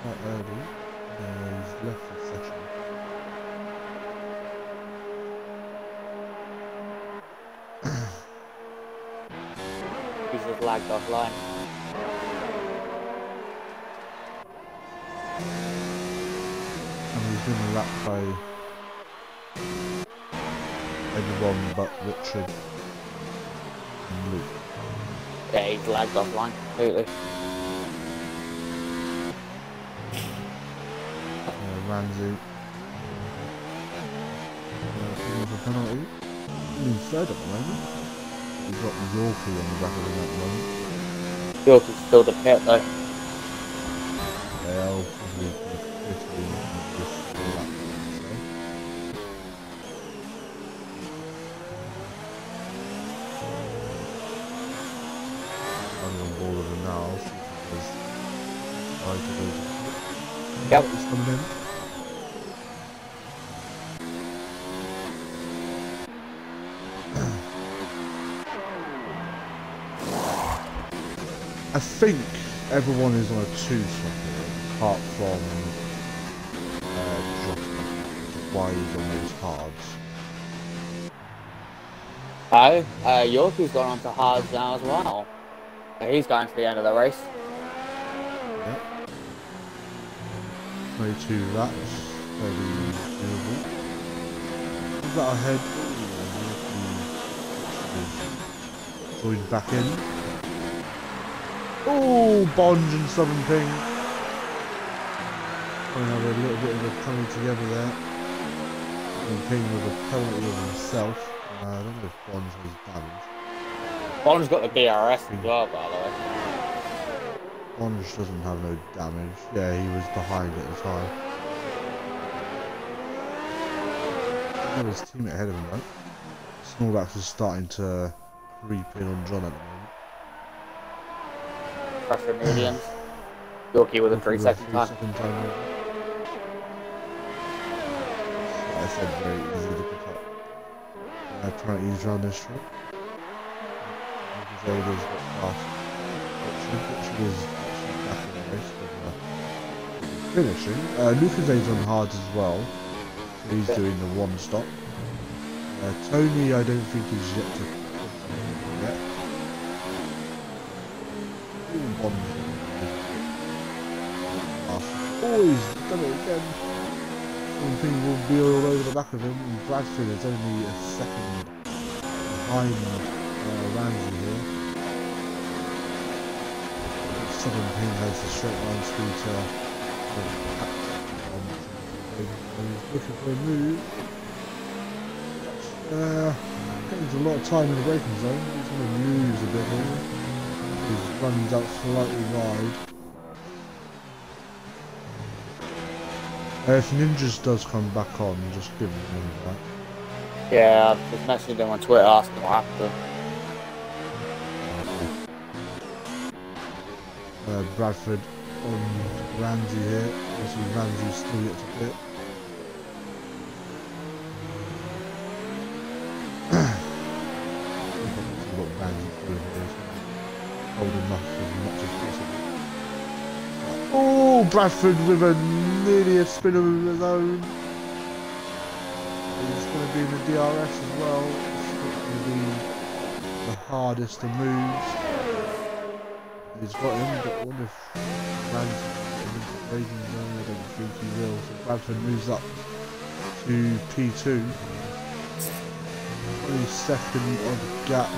Quite early. He's left the session. He's just lagged offline. And he's been lapped by everyone but Richard and Luke. Yeah, he's lagged offline completely. Ramsey. For penalty. He's third at the moment. We've got Yorkie on the back of him at the moment. Yorkie's still the pit, though. Yeah, I'll probably put 50 in this lap, so. I'm on board with him now. I'll see if he's trying to go to the pit. Yep. He's coming in. I think everyone is on a 2-stop apart from Jota, why he's on those hards. Oh, Yorkie's gone on to hards now as well. He's going to the end of the race. Yep. 22 laps, very doable. Is that ahead? Joined back in. Oh, Bonge and Southern Ping. Going to have a little bit of a coming together there. And Ping with a penalty of himself. I don't know if Bonge was damaged. Bond's got the DRS as well, by the way. Bonge doesn't have no damage. Yeah, he was behind at the time. He's got his teammate ahead of him though. Snorlax is starting to creep in on John at the moment. Pressure mediums. Yorkie with a 3-second time. I said very easy to pick up. Trying to ease around this track. Zola's got past Richard is actually back in the race with finishing. Lucas's on hard as well. So he's doing the one stop. Tony I don't think is yet to yet. Oh, he's done it again. One thing will be all over the back of him. And Bradford is only a second behind Ramsey here. Southern Ping has the straight line scooter. He's looking for a move. Getting a lot of time in the braking zone. He's going to lose a bit here. His runs out slightly wide. If Ninjas does come back on, just give him that. Yeah, I've just messaged him on Twitter asking what happened. Bradford on Ramsey here. Obviously Ramsey still yet to pit. What Ramsey doing here, hold him up as much as possible. Oh, Bradford with a nearly a spinner of his own. He's going to be in the DRS as well. It's not going to be the hardest of moves. He's got him, but I wonder if Ramsey in the braking zone. I don't think he will. So Bradford moves up to P2. Only second on the gap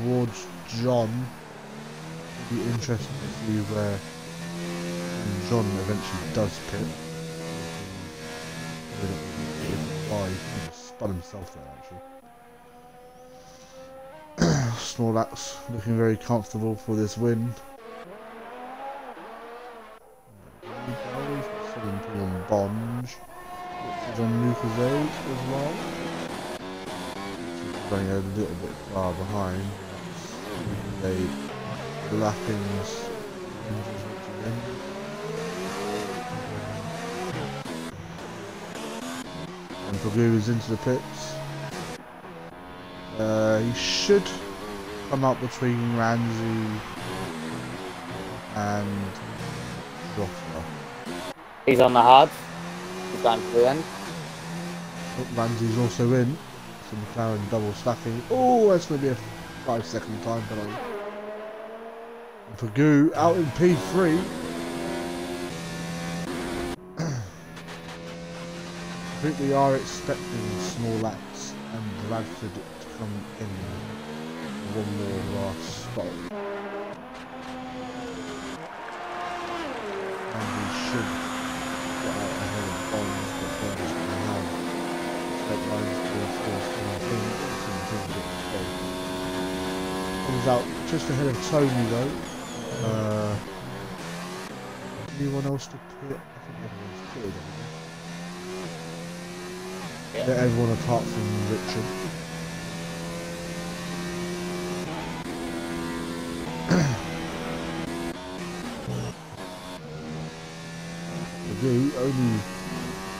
towards John. It'll be interesting to see where John eventually does pit. He just spun himself there actually. Snorlax looking very comfortable for this win. Sitting on Bonge, which is on Lucasade as well. She's running a little bit far behind. Lucasade lappings. And Pagoo is into the pits. He should come out between Ramsey and Joshua. He's on the hard. He's going to the end. Oh, Ramsey's also in. So McLaren double stacking. Oh, that's going to be a 5-second time penalty. And Pagoo out in P3. I think we are expecting Snorlax and Bradford to come in one more last spot. And we should get out ahead of Bonds, but Bonds is going to have straight lines to force 17 comes out just ahead of Tony though. Anyone else to pit? I think everyone's pitted. Yeah, everyone apart from Richard. Pagoo only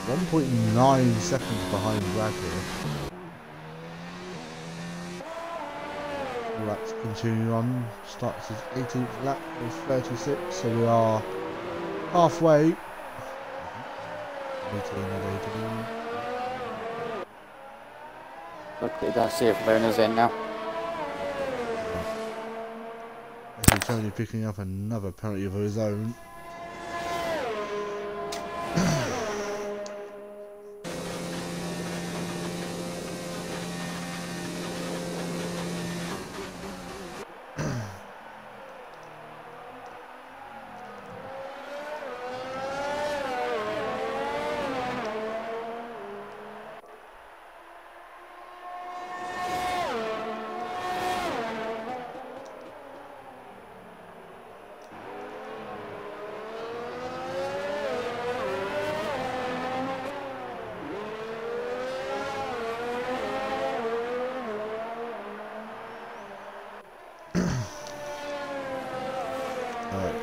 1.9 seconds behind Brad here. Let's continue on. Starts his 18th lap with 36, so we are halfway. 18 and 18. Okay, let's see if Luna's in now. I see Tony picking up another penalty of his own.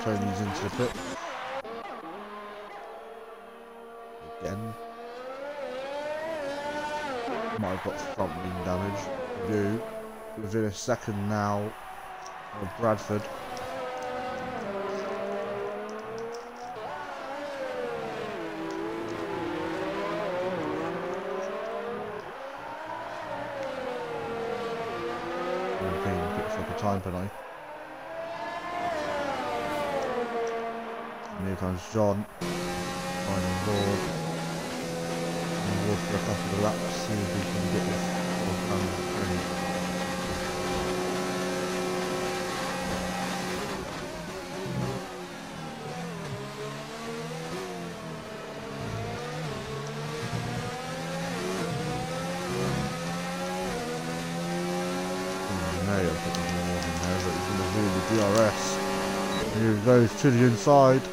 Tony's into the pit. Again. Might have got front wing damage. Do. Within a second now of Bradford. Okay, picks up a time penalty. And here comes John, finding board, and board for a couple of laps, see if he can get this all done free. bit more in there, but he's going to do the DRS. Here he goes to the inside.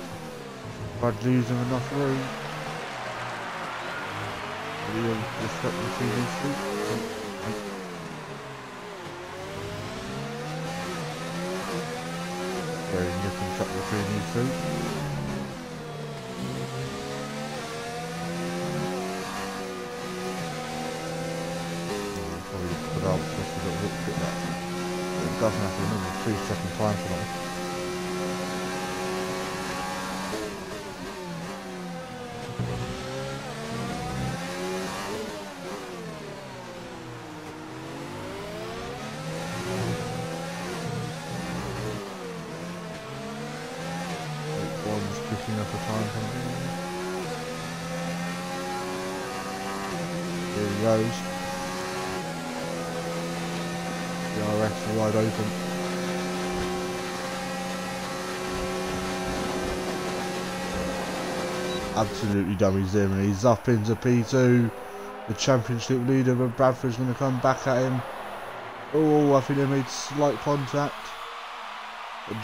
Brad losing enough room. He'll disrupt the TV seat. Very nip and tuck the TV seat. Probably put out just a little bit that. It doesn't have to be another 3-second time for that. Picking up a time from here. Here he goes. DRS wide open. Absolutely dummies him, and he's up into P2. The championship leader, but Bradford's going to come back at him. Oh, I think they made slight contact.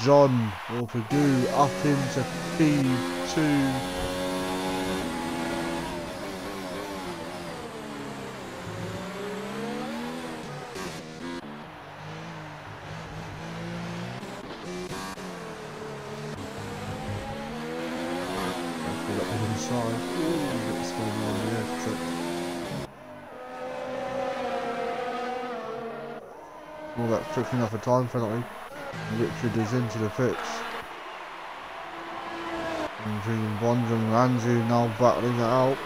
John or Pagoo up into P2. Up the inside. Ooh, what's going on there? All that tricking off a time penalty. Richard is into the pits. Between Bond and Ramsey now battling it out.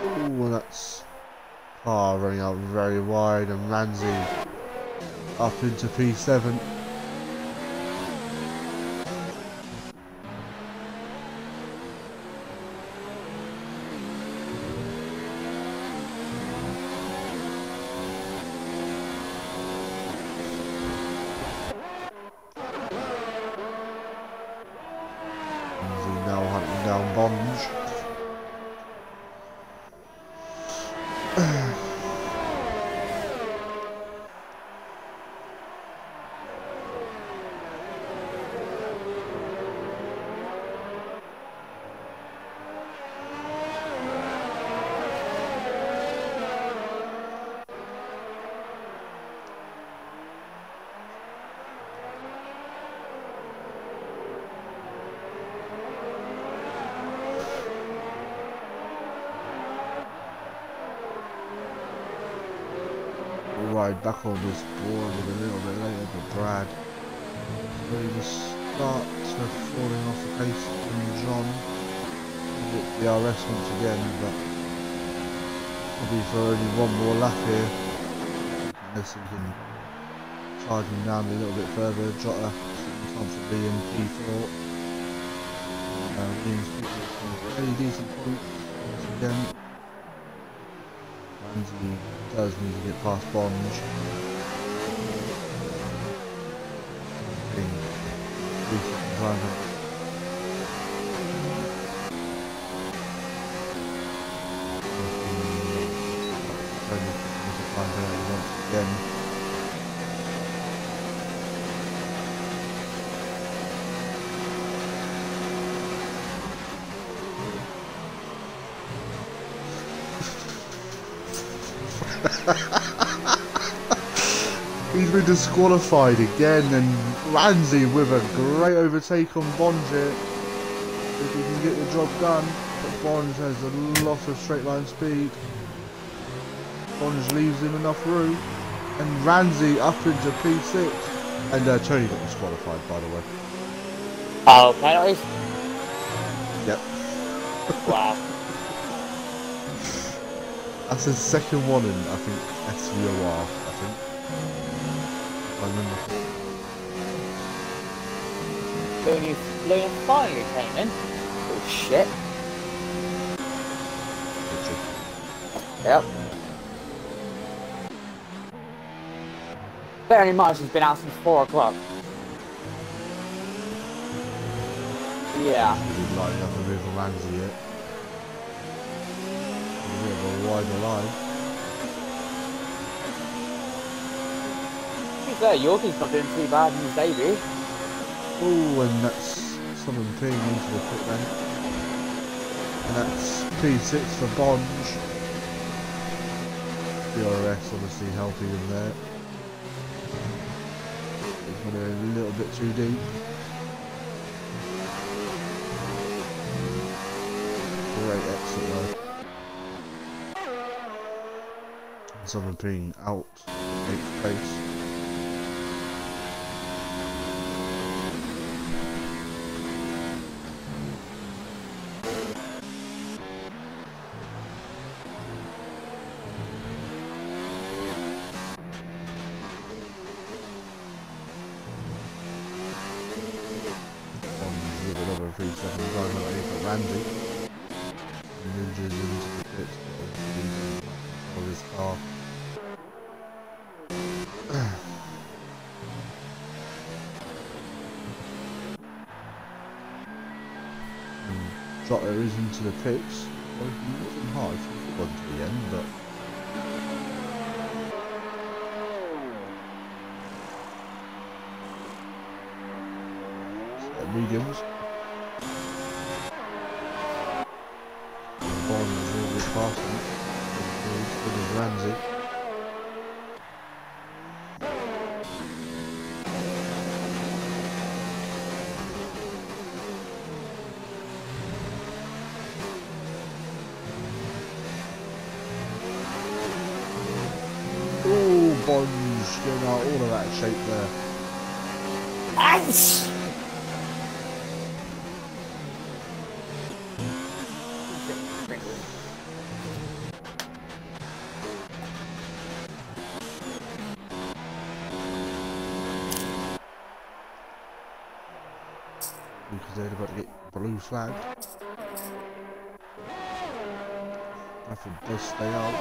Ooh, that's car running out very wide, and Ramsey up into P7. Ramsey now hunting down Bonge. Ride back on this board a little bit later, but Brad really just start to falling off the pace from John. Hit the DRS once again, but probably for only one more lap here, unless he can charge him down a little bit further. Jota comfortably in P4. Williams picks up some very decent points once again. Ramsey does need to get past Bonge. Once again. He's been disqualified again, and Ramsey with a great overtake on Bonge here. If he can get the job done, but Bonge has a lot of straight line speed. Bonge leaves him enough room, and Ramsey up into P6. And Tony got disqualified, by the way. Oh, penalties? Yep. Wow. That's his second one in, I think, SVOR, I think. I remember. Tony Luna finally came in. Oh shit. Yep. Bearing in mind she's been out since 4 o'clock. Yeah. She didn't light up a bit of Ramsey yet. A bit of a wider line. To be fair, Yorkie's not doing too bad in his debut. Oh, and that's someone peeing into the pit lane. And that's P6 for Bonge. DRS obviously helping him there. He's got a little bit too deep. Great exit though. And someone peeing out in 8th place. Another 3-second time for Randy. Ninjas into the pit of his car. Trotter is into the pits. Well, he wasn't hard, he got to the end, but mediums. Bond is a little bit past him. Good as Ramsey. Ooh, Bond's getting out all of that shape there. Ouch! Because they're about to get blue flagged. Nothing does stay out.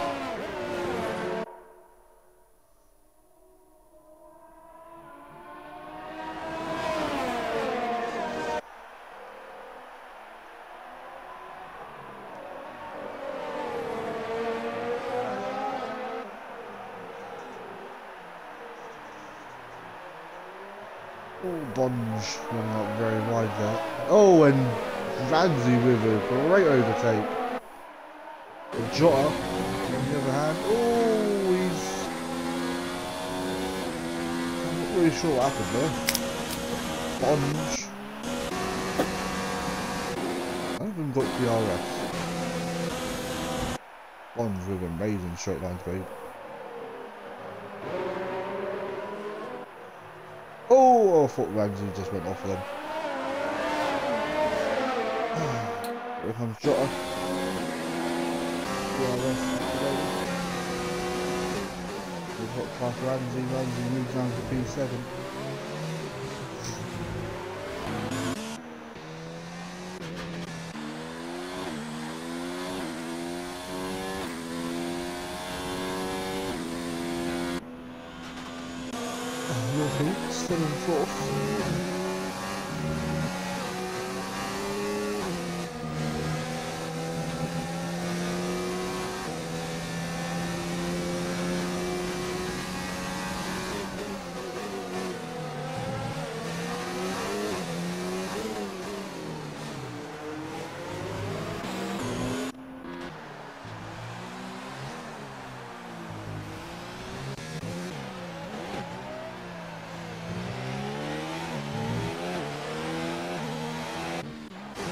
Bonge running up very wide there. Oh, and Ramsey with a great overtake. And Jota, on the other hand, oh, he's... I'm not really sure what happened there. Bonge. I haven't got DRS. Bonge with amazing straight line speed. Oh, I thought Ramsey just went off them. Here comes Jota. DRS activated. We've got past Ramsey. Ramsey moves down to P7. Still in 4th.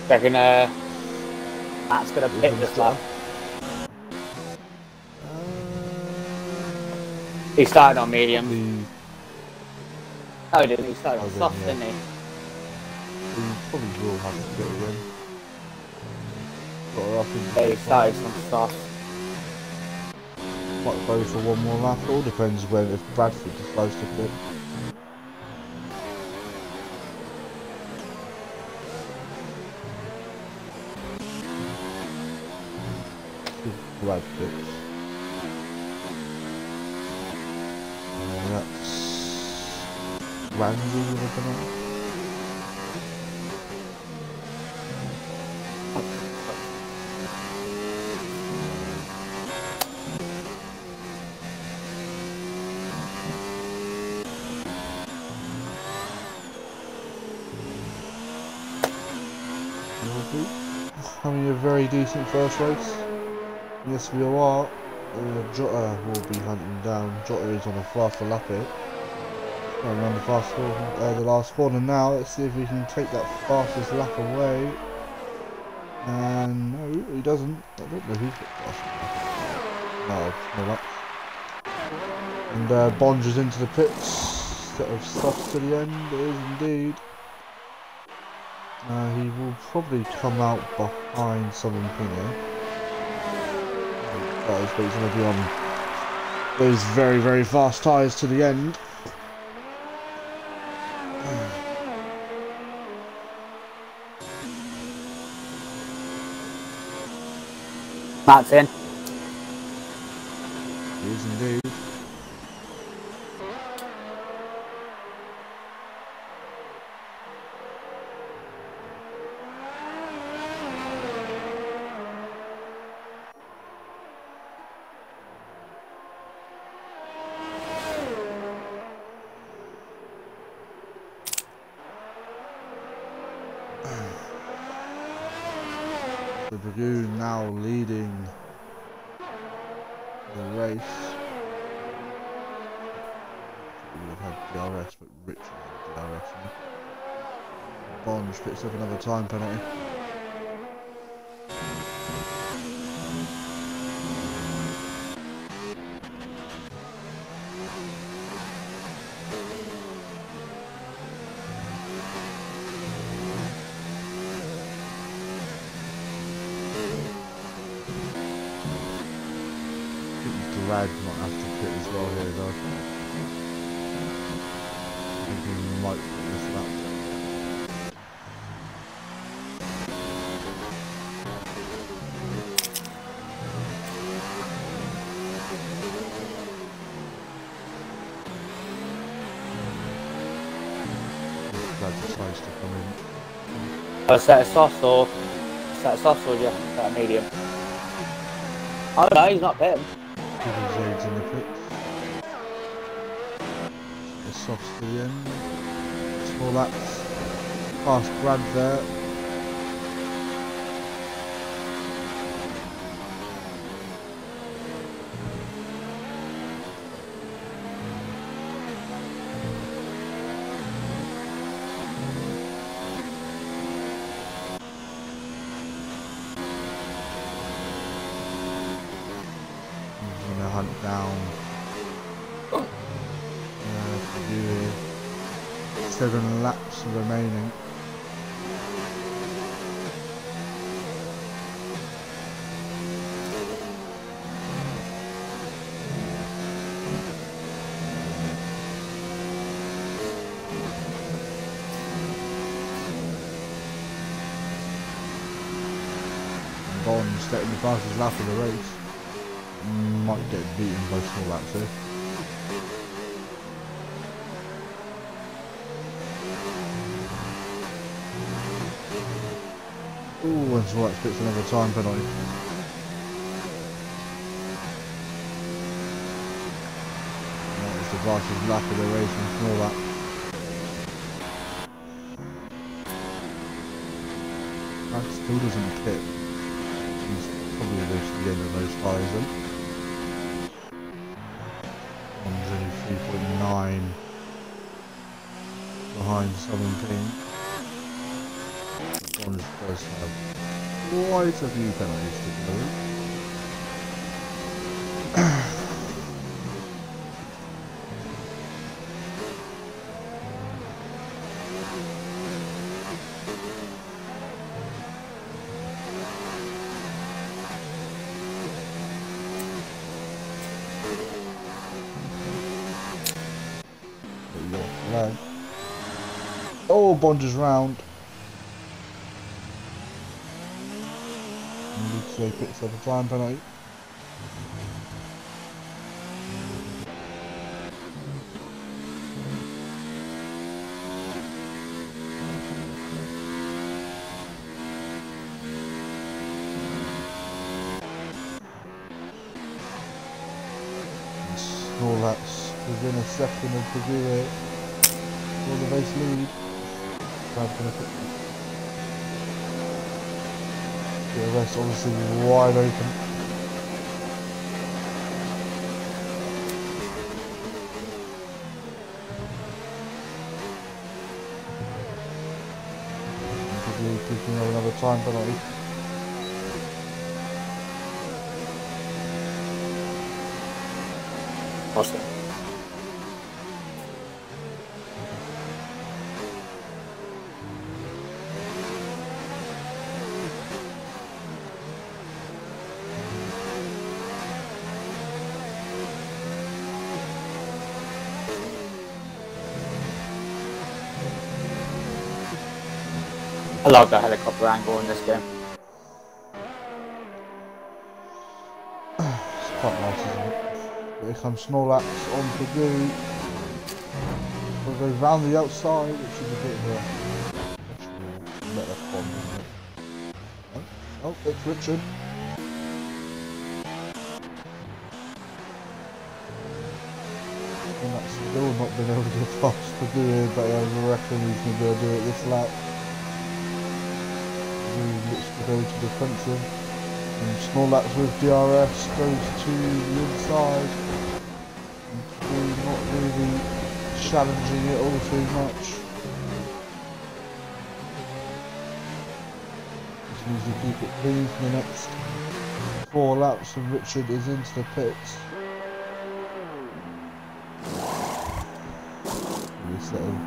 Reckon Matt's gonna pit this lap. He started on medium. Oh, didn't he? Started on soft, didn't he? He probably will have to get a win. Got her up in. Yeah, he started on soft. Might go for one more lap. It all depends when if Bradford decides to pit. Brad pits. That's Ramsey with a penalty. Having a very decent first race. In SVOR, Jota will be hunting down. Jota is on a faster lap here. Going around the last corner now. Let's see if he can take that fastest lap away. And no, he doesn't. I don't know who's got fastest lap. No luck. And Bonge is into the pits. Set of softs to the end. It is indeed. He will probably come out behind Southern King here. But he's going to be on those very, very fast tyres to the end. Matt's in. He is indeed. The Dragoon now leading the race. We would have had DRS, but Richard had DRS. Bonge picks up another time penalty. Brad might have to pit as well here though. I think he might put this lap. Brad decides to come in. Is that a sauce or yeah? Is that a medium? Oh no, he's not pitting. Zades in the pits. The softs to the end. Small laps. Past Brad there. Hunt down. To do 7 laps remaining. Bonge getting the fastest lap of the race. Might get beaten by small laps here. Ooh, and small laps picks another time penalty. That is the fastest lap of the race from small lap. That still doesn't pit. He's probably reached the end of those tyres then. 3.9 behind Southern King. Bonge does have quite a few penalties to go. Oh, Bonge is round. And Luke picks up a time penalty. laps within a second of Pagula for the race lead. The rest obviously wide open. Picking up another time penalty. Awesome. I love the helicopter angle in this game. It's quite nice, isn't it? Here comes Snorlax on the goo. We'll go round the outside, which is a bit of a better fun, isn't it? Oh, it's Richard. And that's still not been able to get past the goo, but I reckon he's going to be able to do it this lap. He looks to go to defensive. And Snorlax with DRS goes to the inside. And not really challenging it all too much. Just needs to keep it clean for the next 4 laps, and Richard is into the pits. This little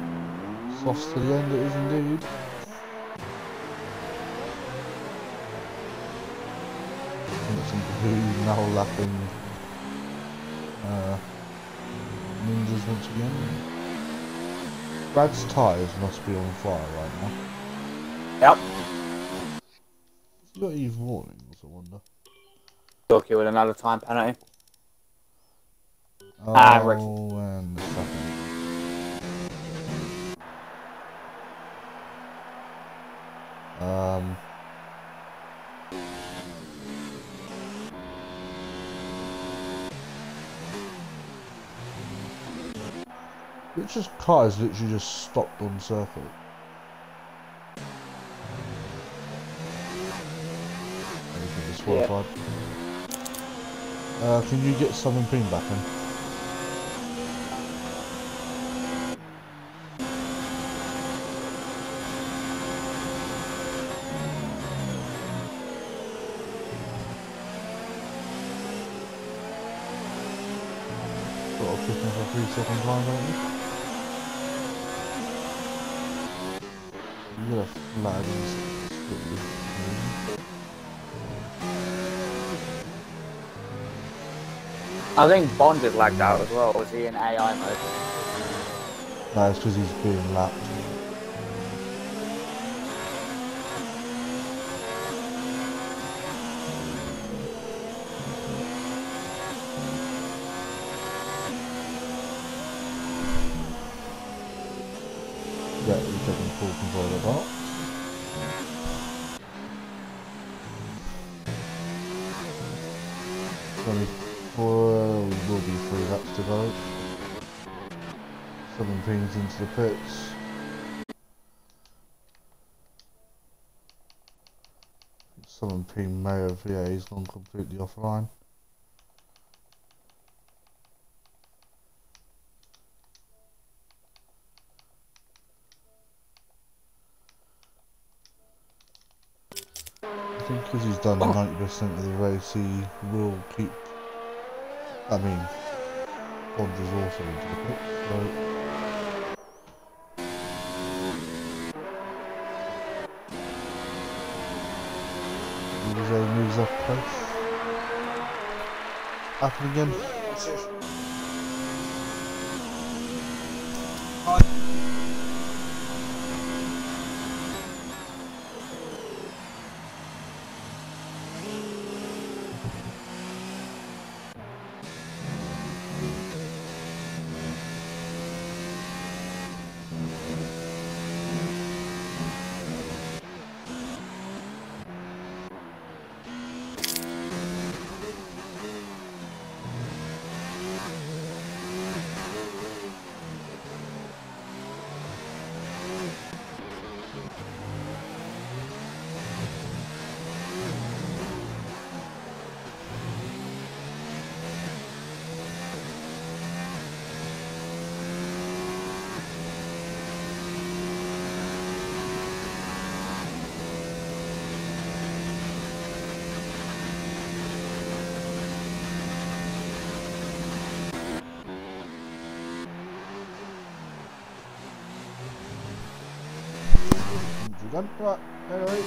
sauce to the end it is indeed. Who's now lapping Ninjas once again. Brad's tyres must be on fire right now. Yep. Has he got Eve warnings, I wonder? Talkie with another time penalty. Oh, and the second. Richard's car is literally just stopped on circle. Everything disqualified. Can you get Southern Ping back in? Got a 3-second time, don't you? You got a flag and I think Bond is lagged out as well. Was he in AI mode? no, it's because he's being lapped. Yeah, we're taking full control of that. We will be 3 laps to go. 7 pings into the pits. Someone ping may have, yeah, he's gone completely offline. I think because he's done 90% of the race, he will keep. I mean, Bond is also into the pit, so. Jose moves off place. Happen again. again. But anyway,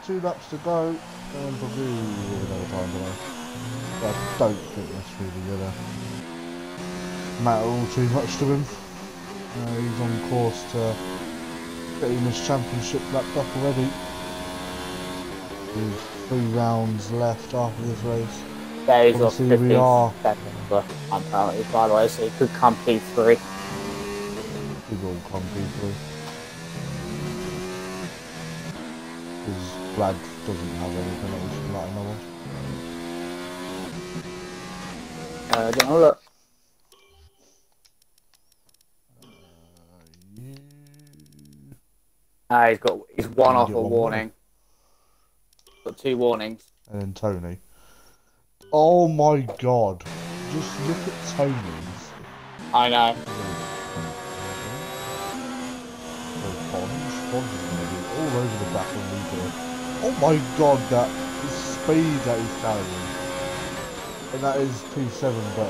2 laps to go, and probably another time delay. But I don't think that's really gonna matter all too much to him. He's on course to getting this championship wrapped up already. With 3 rounds left after this race. There is Obviously 15 we are. seconds left, apparently, by the way, so it could come P3. We will come P3. Because Brad doesn't have anything that we should let him know. Get a look. He's one off a warning. Got 2 warnings. And then Tony. Oh my god. Just look at Tony's. I know. Bond is going to be all over the back when we do it. Oh my god, that the speed that he's carrying. And that is P7, but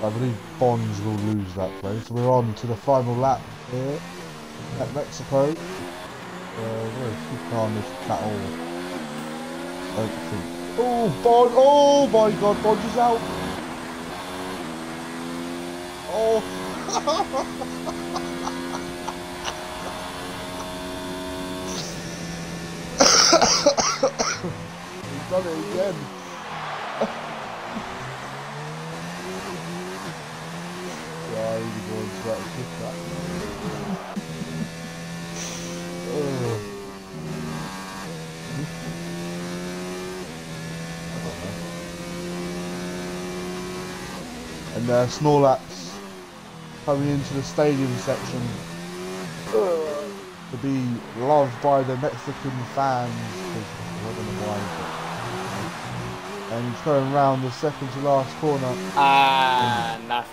I believe Bonds will lose that place. We're on to the final lap here at Mexico. Very quick on this battle. I don't think. Oh, Bond! Oh my god, Bond is out! Oh! He's done it again! Yeah, he's going to try to kick that. And Snorlax coming into the stadium section to be loved by the Mexican fans. I don't know why, and he's going round the second to last corner. Nah.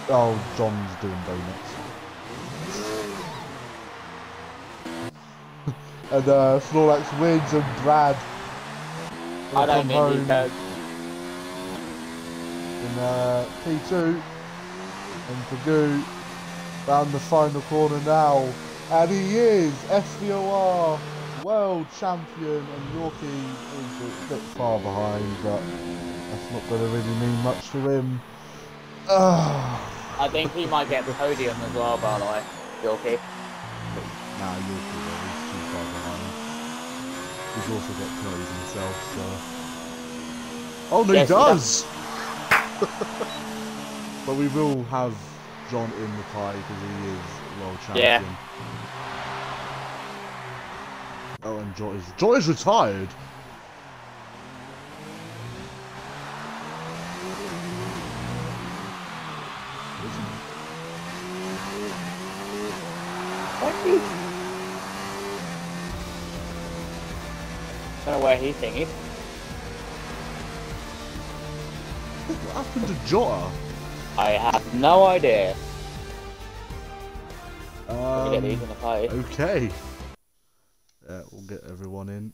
Oh, John's doing donuts. And Snorlax wins, and Brad I don't think he does. In P2, and Pagoo round the final corner now, and he is SVOR world champion, and Yorkie is a bit far behind, but that's not going to really mean much to him. I think he might get the podium as well, by the way, Yorkie. Nah, Yorkie is too far behind. He's also got clothes himself, so... Oh no, yes, he does! But we will have John in the pie because he is world champion. Yeah. Oh, and John is retired. I don't know where he's thinking. What happened to Jota? I have no idea. Get these in the pie. Okay. Yeah, we'll get everyone in.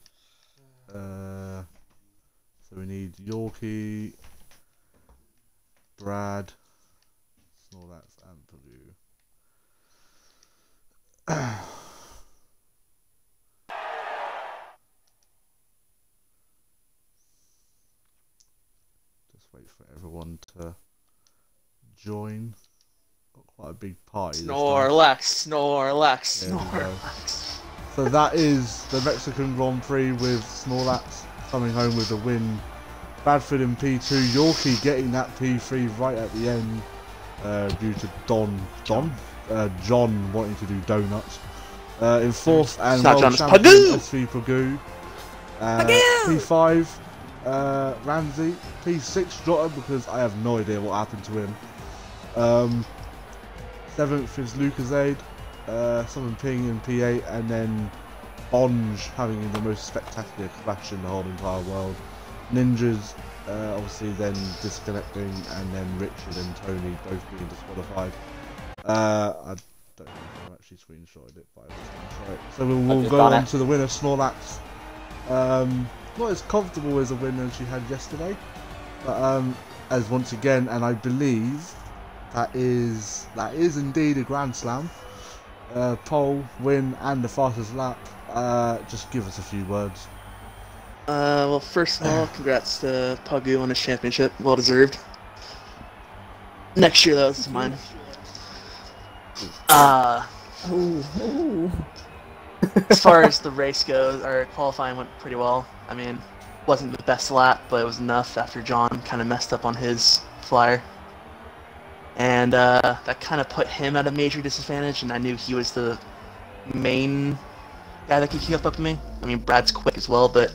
So we need Yorkie, Brad, Snorlax, and Pagoo. Just wait for everyone to join. Got quite a big party. Snorlax, Snorlax, Snorlax. So that is the Mexican Grand Prix with Snorlax coming home with the win. Bradford in P2, Yorkie getting that P3 right at the end due to John wanting to do donuts. In fourth and world champion SV Pagoo. P5 Ramsey. P6 Jota because I have no idea what happened to him. 7th is Lucasade. Someone Ping in P8, and then Bonge having the most spectacular crash in the whole entire world. Ninjas obviously then disconnecting, and then Richard and Tony both being disqualified. I don't know if I actually screenshotted it, but I was going to try it. So we'll go on to the winner, Snorlax. Not as comfortable as a win as she had yesterday, but as once again, and I believe That is indeed a Grand Slam. Pole, win, and the fastest lap. Just give us a few words. Well, first of all, congrats to Puggu on his championship. Well deserved. Next year, though, it's mine. As far as the race goes, our qualifying went pretty well. I mean, wasn't the best lap, but it was enough after John kind of messed up on his flyer. And that kind of put him at a major disadvantage, and I knew he was the main guy that could keep up with me. I mean, Brad's quick as well, but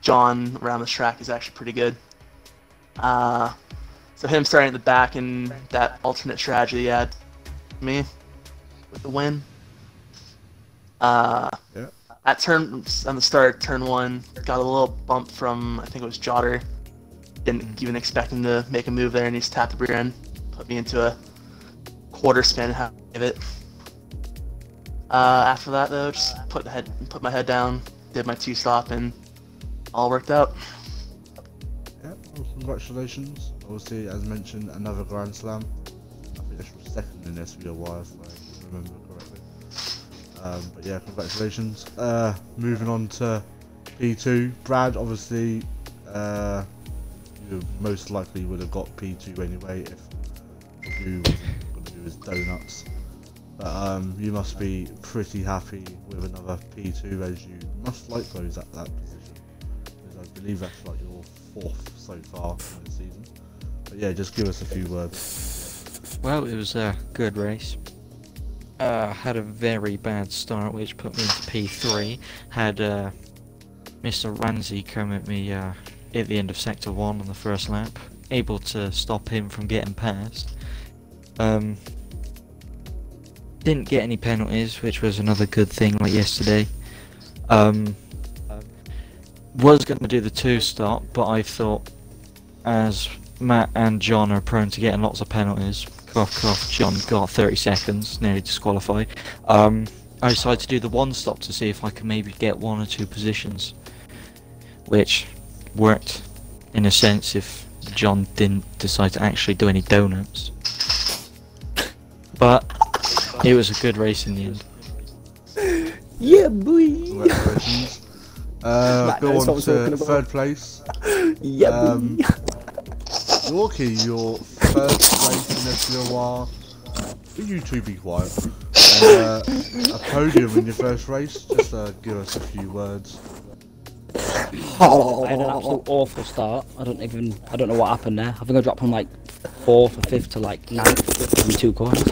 John around the track is actually pretty good. So him starting at the back and that alternate strategy he had me with the win. Yeah. At turn on the start, turn 1, got a little bump from, I think it was Jotter. Didn't even expect him to make a move there, and he just tapped the rear end, put me into a quarter spin, half of it. After that, though, just put my head down, did my 2-stop, and all worked out. Yeah, well, congratulations. Obviously, as mentioned, another Grand Slam. I think this was second in SVOR, if I remember correctly. But yeah, congratulations. Moving on to P2. Brad, obviously, you most likely would have got P2 anyway if you wasn't going to do his donuts. But you must be pretty happy with another P2, as you must like those at that position. Because I believe that's like your 4th so far in the season. But yeah, just give us a few words. Well, it was a good race. Had a very bad start, which put me into P3. Had Mr. Ramsey come at me at the end of Sector 1 on the first lap, able to stop him from getting past. Didn't get any penalties, which was another good thing like yesterday. Was going to do the 2-stop, but I thought, as Matt and John are prone to getting lots of penalties, cough, John got 30 seconds, nearly disqualified. I decided to do the 1-stop to see if I could maybe get 1 or 2 positions, which worked in a sense if John didn't decide to actually do any donuts. But it was a good race in the end. Yeah, boy. Congratulations. Go on to third place. Yeah, boy. Yorkie, your first place in SVOR. Will you two be quiet? A podium in your first race. Just give us a few words. I had an absolute awful start. I don't know what happened there. I think I dropped from like 4th or 5th to like 9th in 2 corners.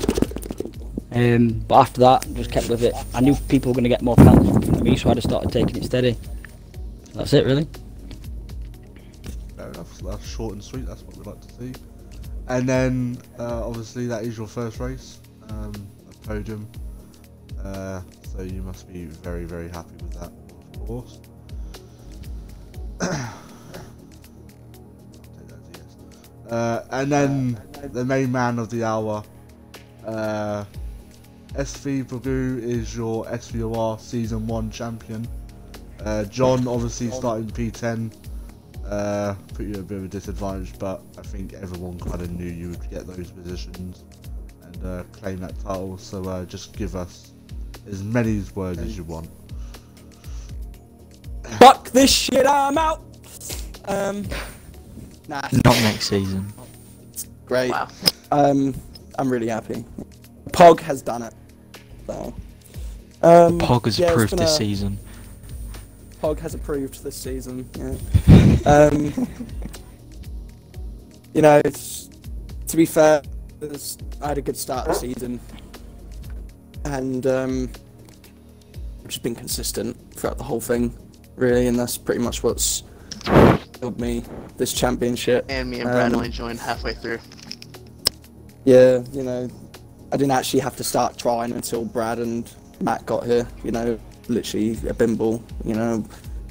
But after that, just kept with it. I knew people were going to get more penalties from me, so I just started taking it steady. That's it, really. Fair enough. That's short and sweet. That's what we like to see. And then, obviously, that is your first race, a podium. So you must be very, very happy with that, of course. And then the main man of the hour, SV Puggu is your SVOR Season 1 champion. John obviously starting P10 put you at a bit of a disadvantage, but I think everyone kind of knew you would get those positions and claim that title, so just give us as many words as you want. Fuck this shit, I'm out! Nah. Not next season. Great. Wow. I'm really happy. Pog has done it. So, Pog has yeah, approved this season. Pog has approved this season, yeah. You know, it's, to be fair, I had a good start of the season. And I've just been consistent throughout the whole thing, really, and that's pretty much what's built me this championship. And me and Brad only joined halfway through. Yeah, you know, I didn't actually have to start trying until Brad and Matt got here, you know, literally a bimble, you know.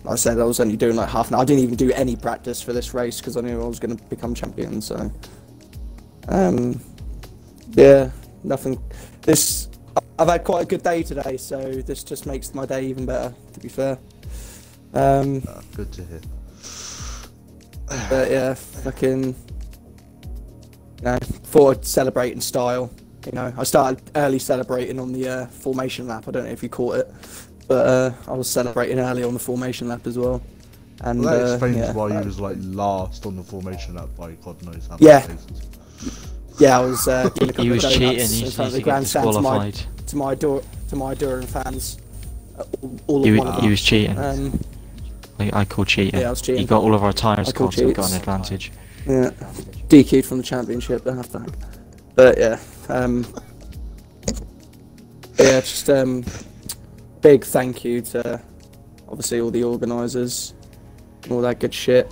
Like I said, I was only doing like half an hour. I didn't even do any practice for this race because I knew I was going to become champion, so. Yeah, nothing. I've had quite a good day today, so this just makes my day even better, to be fair. Good to hear. But yeah, fucking thought I'd celebrate in style. You know, I started early celebrating on the formation lap. I don't know if you caught it, but I was celebrating early on the formation lap as well. And Well, that explains yeah, why he was like last on the formation lap by God knows how Yeah. many places. yeah, I was. He was cheating. He in just front needs of the to get grandstand disqualified. to my Duran fans. All He, of one of he them. was cheating. I call cheating. Yeah, I was cheating. He got all of our tyres I call caught, so we got cheats. an advantage. Yeah, DQ'd from the championship after. But yeah, yeah, just big thank you to obviously all the organisers, all that good shit.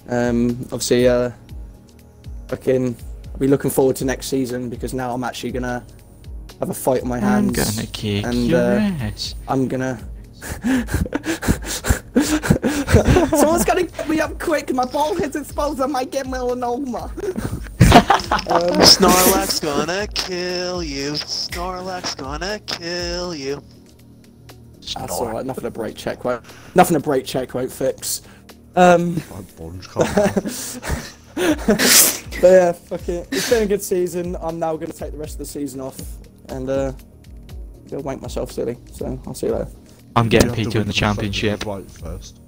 Obviously, fucking, I'll be looking forward to next season because now I'm actually gonna have a fight on my hands. I'm gonna kick and, your ass. I'm gonna. Someone's gonna get me up quick. My ball head's exposed. I might get melanoma. Snorlax gonna kill you. Snorlax gonna kill you. That's alright. Nothing a break check won't. Nothing a break check won't fix. Like Bond, come on. But yeah, fuck it. It's been a good season. I'm now gonna take the rest of the season off and go wank myself silly. So I'll see you later. I'm getting You have to P2 win in the the championship. right first.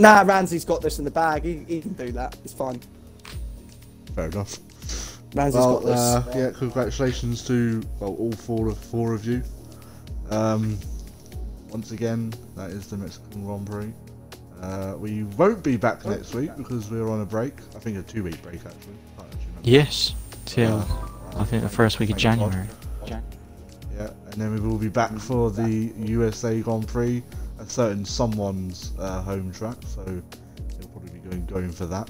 Nah, Ramsey's got this in the bag. He can do that. It's fine. Fair enough. Ramsey's Well, got this. yeah, congratulations to all four of you. Once again, that is the Mexican Grand Prix. We won't be back next week because we're on a break. I think a 2-week break actually. Can't actually remember. Yes, till I think the first week of Thank God. January. Yeah, and then we will be back for the USA Grand Prix, a certain someone's home track, so he'll probably be going for that.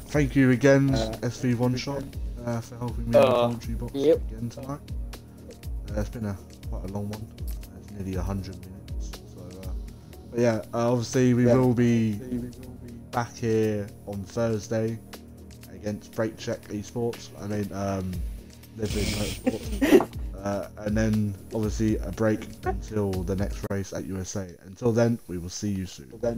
Thank you again, SV One Shot, for helping me in the commentary box again tonight. It's been quite a long one. It's nearly 100 minutes. So, but yeah, obviously we will be back here on Thursday against Break Check Esports. I mean, Living Motorsports. And then obviously a break until the next race at USA. Until then, we will see you soon. Bye.